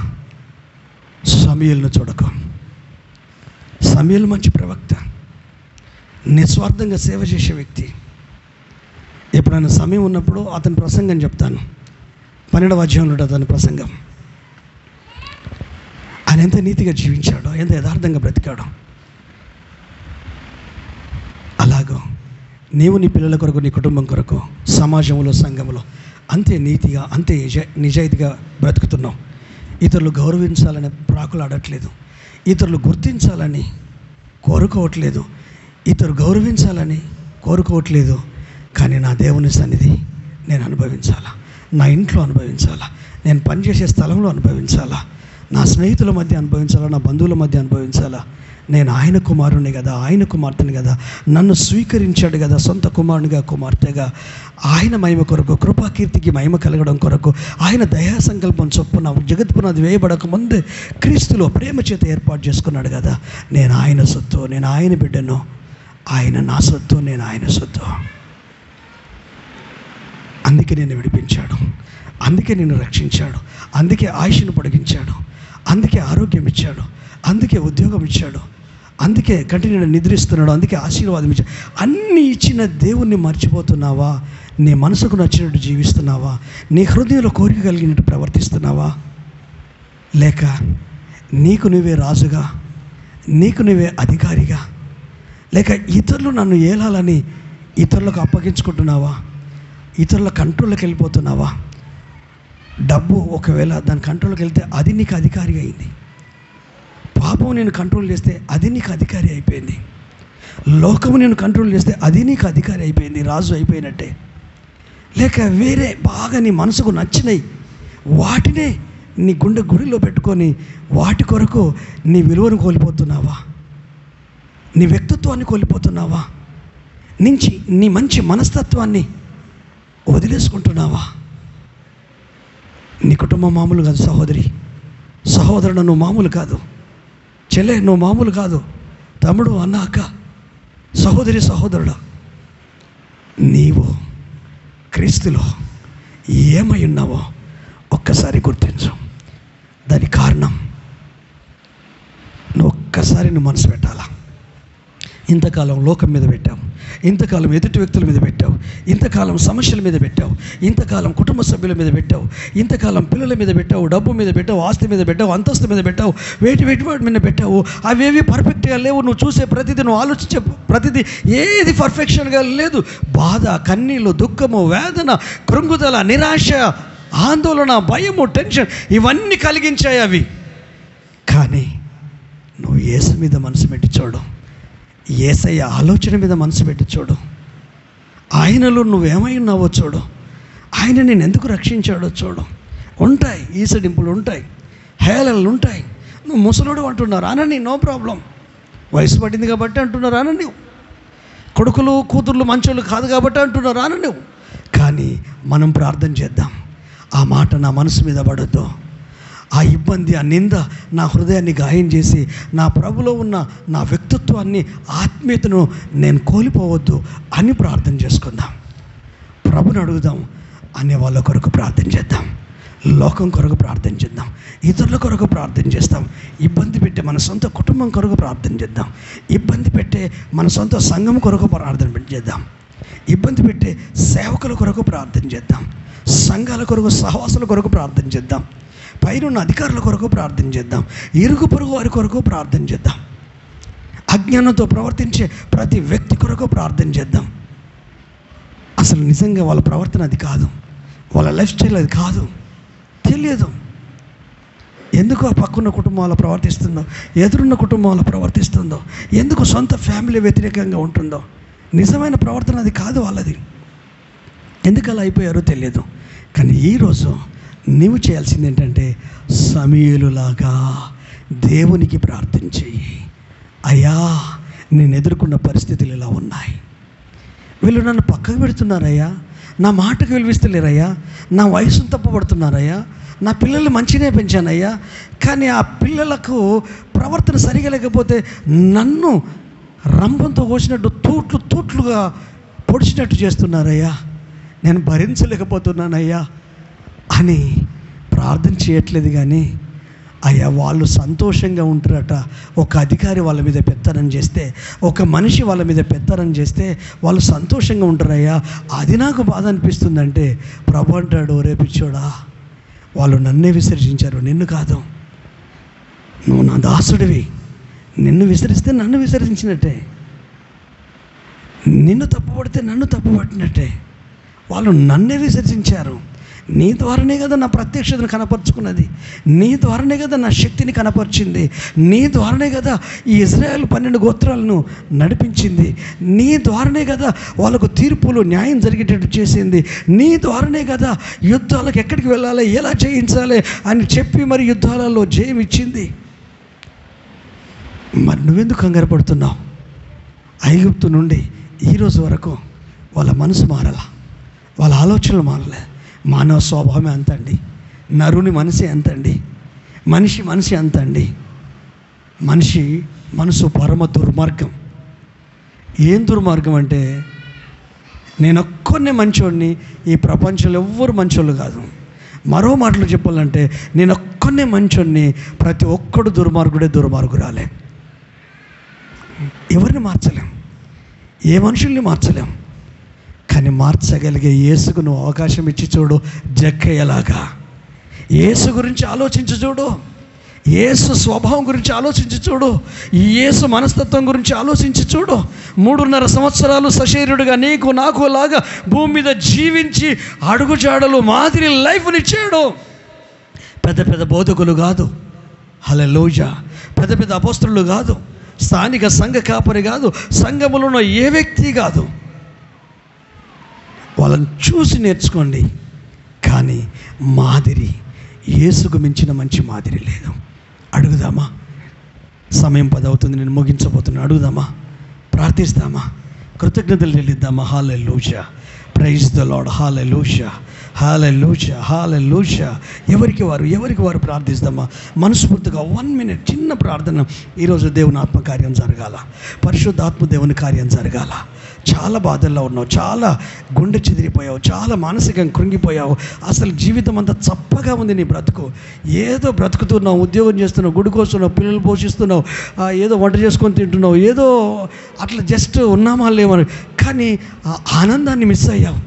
సమూయేలును చూడకు. సమూయేలు మంచి ప్రవక్త, నిస్వార్థంగా సేవ చేసే వ్యక్తి. ఎప్పుడైనా సమయం ఉన్నప్పుడు అతని ప్రసంగం చెప్తాను. 12వ అధ్యాయంలో అతని ప్రసంగం. ఆయన ఎంత నీతిగా జీవించాడో, ఎంత యథార్థంగా బ్రతికాడో. అలాగో నీవు నీ పిల్లల కొరకు, నీ కుటుంబం కొరకు, సమాజంలో, సంఘంలో అంతే నీతిగా, అంతే నిజాయితీగా బ్రతుకుతున్నావు. ఇతరులు గౌరవించాలని ప్రాకులాడట్లేదు, ఇతరులు గుర్తించాలని కోరుకోవట్లేదు, ఇతరులు గౌరవించాలని కోరుకోవట్లేదు. కానీ నా దేవుని సన్నిధి నేను అనుభవించాలా, నా ఇంట్లో అనుభవించాలా, నేను పనిచేసే స్థలంలో అనుభవించాలా, నా స్నేహితుల మధ్య అనుభవించాలా, నా బంధువుల మధ్య అనుభవించాలా. నేను ఆయన కుమారుని కదా, ఆయన కుమార్తెని కదా, నన్ను స్వీకరించాడు కదా సొంత కుమారునిగా, కుమార్తెగా. ఆయన మహిమ కొరకు, కృపాకీర్తికి మహిమ కలగడం కొరకు, ఆయన దయా సంకల్పం చొప్పున జగత్పునాది వేయబడక ముందే క్రీస్తులో ప్రేమ చేత ఏర్పాటు చేసుకున్నాడు కదా. నేను ఆయన సొత్తు, నేను ఆయన బిడ్డను, ఆయన నా సొత్తు, నేను ఆయన సొత్తు. అందుకే నేను విడిపించాడు, అందుకే నేను రక్షించాడు, అందుకే ఆయుష్ను పొడిగించాడు, అందుకే ఆరోగ్యం ఇచ్చాడు, అందుకే ఉద్యోగం ఇచ్చాడు, అందుకే కంటి నిండా నిద్రిస్తున్నాడు, అందుకే ఆశీర్వాదం ఇచ్చాడు. అన్నీ ఇచ్చిన దేవుణ్ణి మర్చిపోతున్నావా? నీ మనసుకు నచ్చినట్టు జీవిస్తున్నావా? నీ హృదయంలో కోరిక కలిగినట్టు ప్రవర్తిస్తున్నావా? లేక నీకు నువ్వే రాజుగా, నీకు నువ్వే అధికారిగా, లేక ఇతరులు నన్ను ఏలాలని ఇతరులకు అప్పగించుకుంటున్నావా? ఇతరుల కంట్రోల్లోకి వెళ్ళిపోతున్నావా? డబ్బు ఒకవేళ దాని కంట్రోల్కి వెళ్తే అది నీకు అధికారి అయింది. పాపం నేను కంట్రోల్ చేస్తే అది నీకు అధికారి అయిపోయింది. లోకము నేను కంట్రోల్ చేస్తే అది నీకు అధికారి అయిపోయింది, రాజు అయిపోయినట్టే. లేక వేరే బాగా నీ మనసుకు నచ్చినవి వాటినే నీ గుడిలో పెట్టుకొని వాటి కొరకు నీ విలువను కోల్పోతున్నావా? నీ వ్యక్తిత్వాన్ని కోల్పోతున్నావా? నీ మంచి మనస్తత్వాన్ని వదిలేసుకుంటున్నావా? నీ కుటుంబం మామూలు కాదు సహోదరుడు నువ్వు మామూలు కాదు, చెల్లె నువ్వు మామూలు కాదు, తమ్ముడు, అన్న, అక్క, సహోదరుడు, నీవు క్రీస్తులో ఏమై ఉన్నావో ఒక్కసారి గుర్తించు. దాని కారణం నువ్వు మనసు పెట్టాలా. ఇంతకాలం లోకం మీద పెట్టావు, ఇంతకాలం ఎదుటి వ్యక్తుల మీద పెట్టావు, ఇంతకాలం సమస్యల మీద పెట్టావు, ఇంతకాలం కుటుంబ సభ్యుల మీద పెట్టావు, ఇంతకాలం పిల్లల మీద పెట్టావు, డబ్బు మీద పెట్టావు, ఆస్తి మీద పెట్టావు, అంతస్తు మీద పెట్టావు, వాటి మీద పెట్టావు. అవేవి పర్ఫెక్ట్గా లేవు. నువ్వు చూసే ప్రతిదీ, నువ్వు ఆలోచించే ప్రతిదీ ఏది పర్ఫెక్షన్గా లేదు. బాధ, కన్నీళ్ళు, దుఃఖము, వేదన, కృంగుదల, నిరాశ, ఆందోళన, భయము, టెన్షన్ ఇవన్నీ కలిగించాయి అవి. కానీ నువ్వు యేసు మీద మనసు పెట్టి చూడు, యేసయ్య ఆలోచన మీద మనసు పెట్టి చూడు, ఆయనలో నువ్వేమై ఉన్నావో చూడు, ఆయన నేను ఎందుకు రక్షించాడో చూడు. ఉంటాయి ఈసడింపులు, ఉంటాయి హేళనలు ఉంటాయి. నువ్వు ముసలుడు అంటున్నారు అనని, నో ప్రాబ్లం. వయసు పడింది కాబట్టి అంటున్నారు అనని. కొడుకులు కూతుర్లు మంచోళ్ళు కాదు కాబట్టి అంటున్నారు అనని. కానీ మనం ప్రార్థన చేద్దాం, ఆ మాట నా మనసు మీద పడొద్దు, ఆ ఇబ్బంది, ఆ నింద నా హృదయాన్ని గాయం చేసి నా ప్రభులో ఉన్న నా వ్యక్తిత్వాన్ని, ఆత్మీయతను నేను కోల్పోవద్దు అని ప్రార్థన చేసుకుందాం. ప్రభుని అడుగుదాం. అనే వాళ్ళ కొరకు ప్రార్థన చేద్దాం, లోకం కొరకు ప్రార్థన చేద్దాం, ఇతరుల కొరకు ప్రార్థన చేస్తాం. ఇబ్బంది పెట్టే మన సొంత కుటుంబం కొరకు ప్రార్థన చేద్దాం, ఇబ్బంది పెట్టే మన సొంత సంఘం కొరకు ప్రార్థన చేద్దాం, ఇబ్బంది పెట్టే సేవకుల కొరకు ప్రార్థన చేద్దాం, సంఘాల కొరకు, సహవాసుల కొరకు ప్రార్థన చేద్దాం, పైనున్న అధికారుల కొరకు ప్రార్థన చేద్దాం, ఇరుగు పొరుగు వారి కొరకు ప్రార్థన చేద్దాం, అజ్ఞానంతో ప్రవర్తించే ప్రతి వ్యక్తి కొరకు ప్రార్థన చేద్దాం. అసలు నిజంగా వాళ్ళ ప్రవర్తన అది కాదు, వాళ్ళ లైఫ్ స్టైల్ అది కాదు, తెలియదు. ఎందుకు ఆ పక్కన్న కుటుంబం అలా ప్రవర్తిస్తుందో, ఎదురున్న కుటుంబం అలా ప్రవర్తిస్తుందో, ఎందుకు సొంత ఫ్యామిలీ వ్యతిరేకంగా ఉంటుందో, నిజమైన ప్రవర్తన అది కాదు వాళ్ళది. ఎందుకు అలా అయిపోయారో తెలియదు. కానీ ఈరోజు నీవు చేయాల్సింది ఏంటంటే, సమూయేలులాగా దేవునికి ప్రార్థన చెయ్యి. అయ్యా, నేను ఎదుర్కొన్న పరిస్థితులు ఇలా ఉన్నాయి, వీళ్ళు నన్ను పక్కకు పెడుతున్నారయ్యా, నా మాటకు విలువిస్తలేరయ్యా, నా వయసును తప్పుపడుతున్నారయ్యా, నా పిల్లల్ని మంచిగానే పెంచానయ్యా, కానీ ఆ పిల్లలకు ప్రవర్తన సరిగా లేకపోతే నన్ను రంభంతో కోసినట్టు తూట్లు తూట్లుగా పొడిచినట్టు చేస్తున్నారయ్యా, నేను భరించలేకపోతున్నానయ్యా అని ప్రార్థన చేయట్లేదు. కానీ అయ్యా వాళ్ళు సంతోషంగా ఉంటారట. ఒక అధికారి వాళ్ళ మీద పెత్తనం చేస్తే, ఒక మనిషి వాళ్ళ మీద పెత్తనం చేస్తే వాళ్ళు సంతోషంగా ఉంటారయ్యా, అది నాకు బాధ అనిపిస్తుందంటే ప్రభు అంటాడు, రేపిచ్చోడా, వాళ్ళు నన్నే విసర్జించారు, నిన్ను కాదు. నువ్వు నా దాసుడివి, నిన్ను విసరిస్తే నన్ను విసర్జించినట్టే, నిన్ను తప్పుపడితే నన్ను తప్పుపట్టినట్టే. వాళ్ళు నన్నే విసర్జించారు. నీ ద్వారానే కదా నా ప్రత్యక్షతను కనపరుచుకున్నది, నీ ద్వారానే కదా నా శక్తిని కనపరిచింది, నీ ద్వారానే కదా ఈ ఇజ్రాయేల్ 12 గోత్రాలను నడిపించింది, నీ ద్వారానే కదా వాళ్ళకు తీర్పులు న్యాయం జరిగేటట్టు చేసింది, నీ ద్వారానే కదా యుద్ధాలకు ఎక్కడికి వెళ్ళాలి, ఎలా జయించాలి అని చెప్పి మరి యుద్ధాలలో జయం ఇచ్చింది. మరి నువ్వెందుకు కంగారు పడుతున్నావు? ఐగుప్తు నుండి ఈరోజు వరకు వాళ్ళ మనసు మారాల, వాళ్ళ ఆలోచనలు మారలే. మానవ స్వభావమే అంతండి, నరుని మనసే అంతండి, మనిషి అంతండి. మనిషి మనసు పరమ దుర్మార్గం. ఏం దుర్మార్గం అంటే, నేను ఒక్కనే మంచోడిని, ఈ ప్రపంచంలో ఎవ్వరు మంచోళ్ళు కాదు. మరో మాటలు చెప్పాలంటే, నేను ఒక్కనే మంచోడిని, ప్రతి ఒక్కడు దుర్మార్గురాలే. ఎవరిని మార్చలేం, ఏ మనుషుల్ని మార్చలేం. కానీ మార్చగలిగే యేసుకు నువ్వు అవకాశం ఇచ్చి చూడు. జక్కయ్యలాగా యేసు గురించి ఆలోచించి చూడు, యేసు స్వభావం గురించి ఆలోచించి చూడు, యేసు మనస్తత్వం గురించి ఆలోచించి చూడు. 3.5 సంవత్సరాలు సశరీరుడిగా నీకు నాకు లాగా భూమి మీద జీవించి అడుగుజాడలు మాదిరి లైఫ్నిచ్చాడు. పెద్ద బోధకులు కాదు, హల్లెలూయా, పెద్ద అపోస్తలులు కాదు, స్థానిక సంఘ కాపరి కాదు, సంఘములో ఉన్న ఏ వ్యక్తి కాదు. వాళ్ళని చూసి నేర్చుకోండి. కానీ మాదిరి, యేసుకు మించిన మంచి మాదిరి లేదు. అడుగుదామా? సమయం 10 అవుతుంది, నేను ముగించబోతున్నాను. అడుగుదామా? ప్రార్థిస్తామా? కృతజ్ఞతలు చెల్లిద్దామా? హల్లెలూయా, ప్రైజ్ ద లార్డ్, హల్లెలూయా, హల్లెలూయా, హల్లెలూయా. ఎవరికి వారు ప్రార్థిస్తామా? మనస్ఫూర్తిగా 1 minute చిన్న ప్రార్థన. ఈరోజు దేవుని ఆత్మకార్యం జరగాల, పరిశుద్ధాత్మ దేవుని కార్యం జరగాల. చాలా బాధల్లో ఉన్నావు, చాలా గుండె చెదిరిపోయావు, చాలా మానసికంగా కృంగిపోయావు, అసలు జీవితం అంతా చప్పగా ఉంది నీ బ్రతుకు. ఏదో బ్రతుకుతున్నావు, ఉద్యోగం చేస్తున్నావు, గుడికి వస్తున్నావు, పిల్లలు పోషిస్తున్నావు, ఏదో వంట చేసుకొని తింటున్నావు, ఏదో అట్లా జస్ట్ ఉన్నామా లేమని. కానీ ఆ ఆనందాన్ని మిస్ అయ్యావు,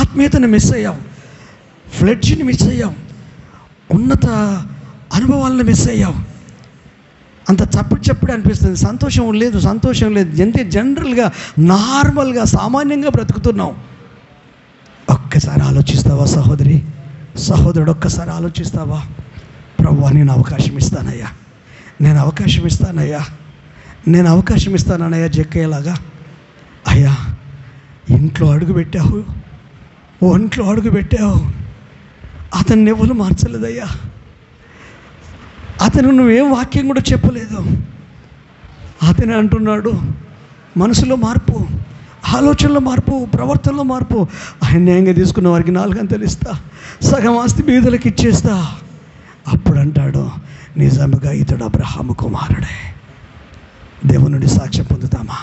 ఆత్మీయతను మిస్ అయ్యావు, ఫ్లెడ్జ్ని మిస్ అయ్యావు, ఉన్నత అనుభవాలను మిస్ అయ్యావు. అంత చప్పుడు అనిపిస్తుంది. సంతోషం లేదు. ఎంత జనరల్గా నార్మల్గా సామాన్యంగా బ్రతుకుతున్నావు. ఒక్కసారి ఆలోచిస్తావా సహోదరి, సహోదరుడు? ఒక్కసారి ఆలోచిస్తావా? ప్రభువా, నేను అవకాశం ఇస్తానయ్యా, జక్కయ్యలాగా. అయ్యా, ఇంట్లో అడుగు పెట్టావు, ఒంట్లో అడుగు పెట్టావు, అతన్ని ఎవరు మార్చలేదయ్యా, అతను నువ్వేం వాక్యం కూడా చెప్పలేదు. అతనే అంటున్నాడు, మనసులో మార్పు, ఆలోచనలో మార్పు, ప్రవర్తనలో మార్పు. అన్యాయంగా తీసుకున్న వారికి 4 గంటలు ఇస్తా, సగం ఆస్తి బీదలకు ఇచ్చేస్తా. అప్పుడు అంటాడు, నిజంగా ఇతడు అబ్రహాము కుమారుడే. దేవుని నుండి సాక్ష్యం పొందుతామా?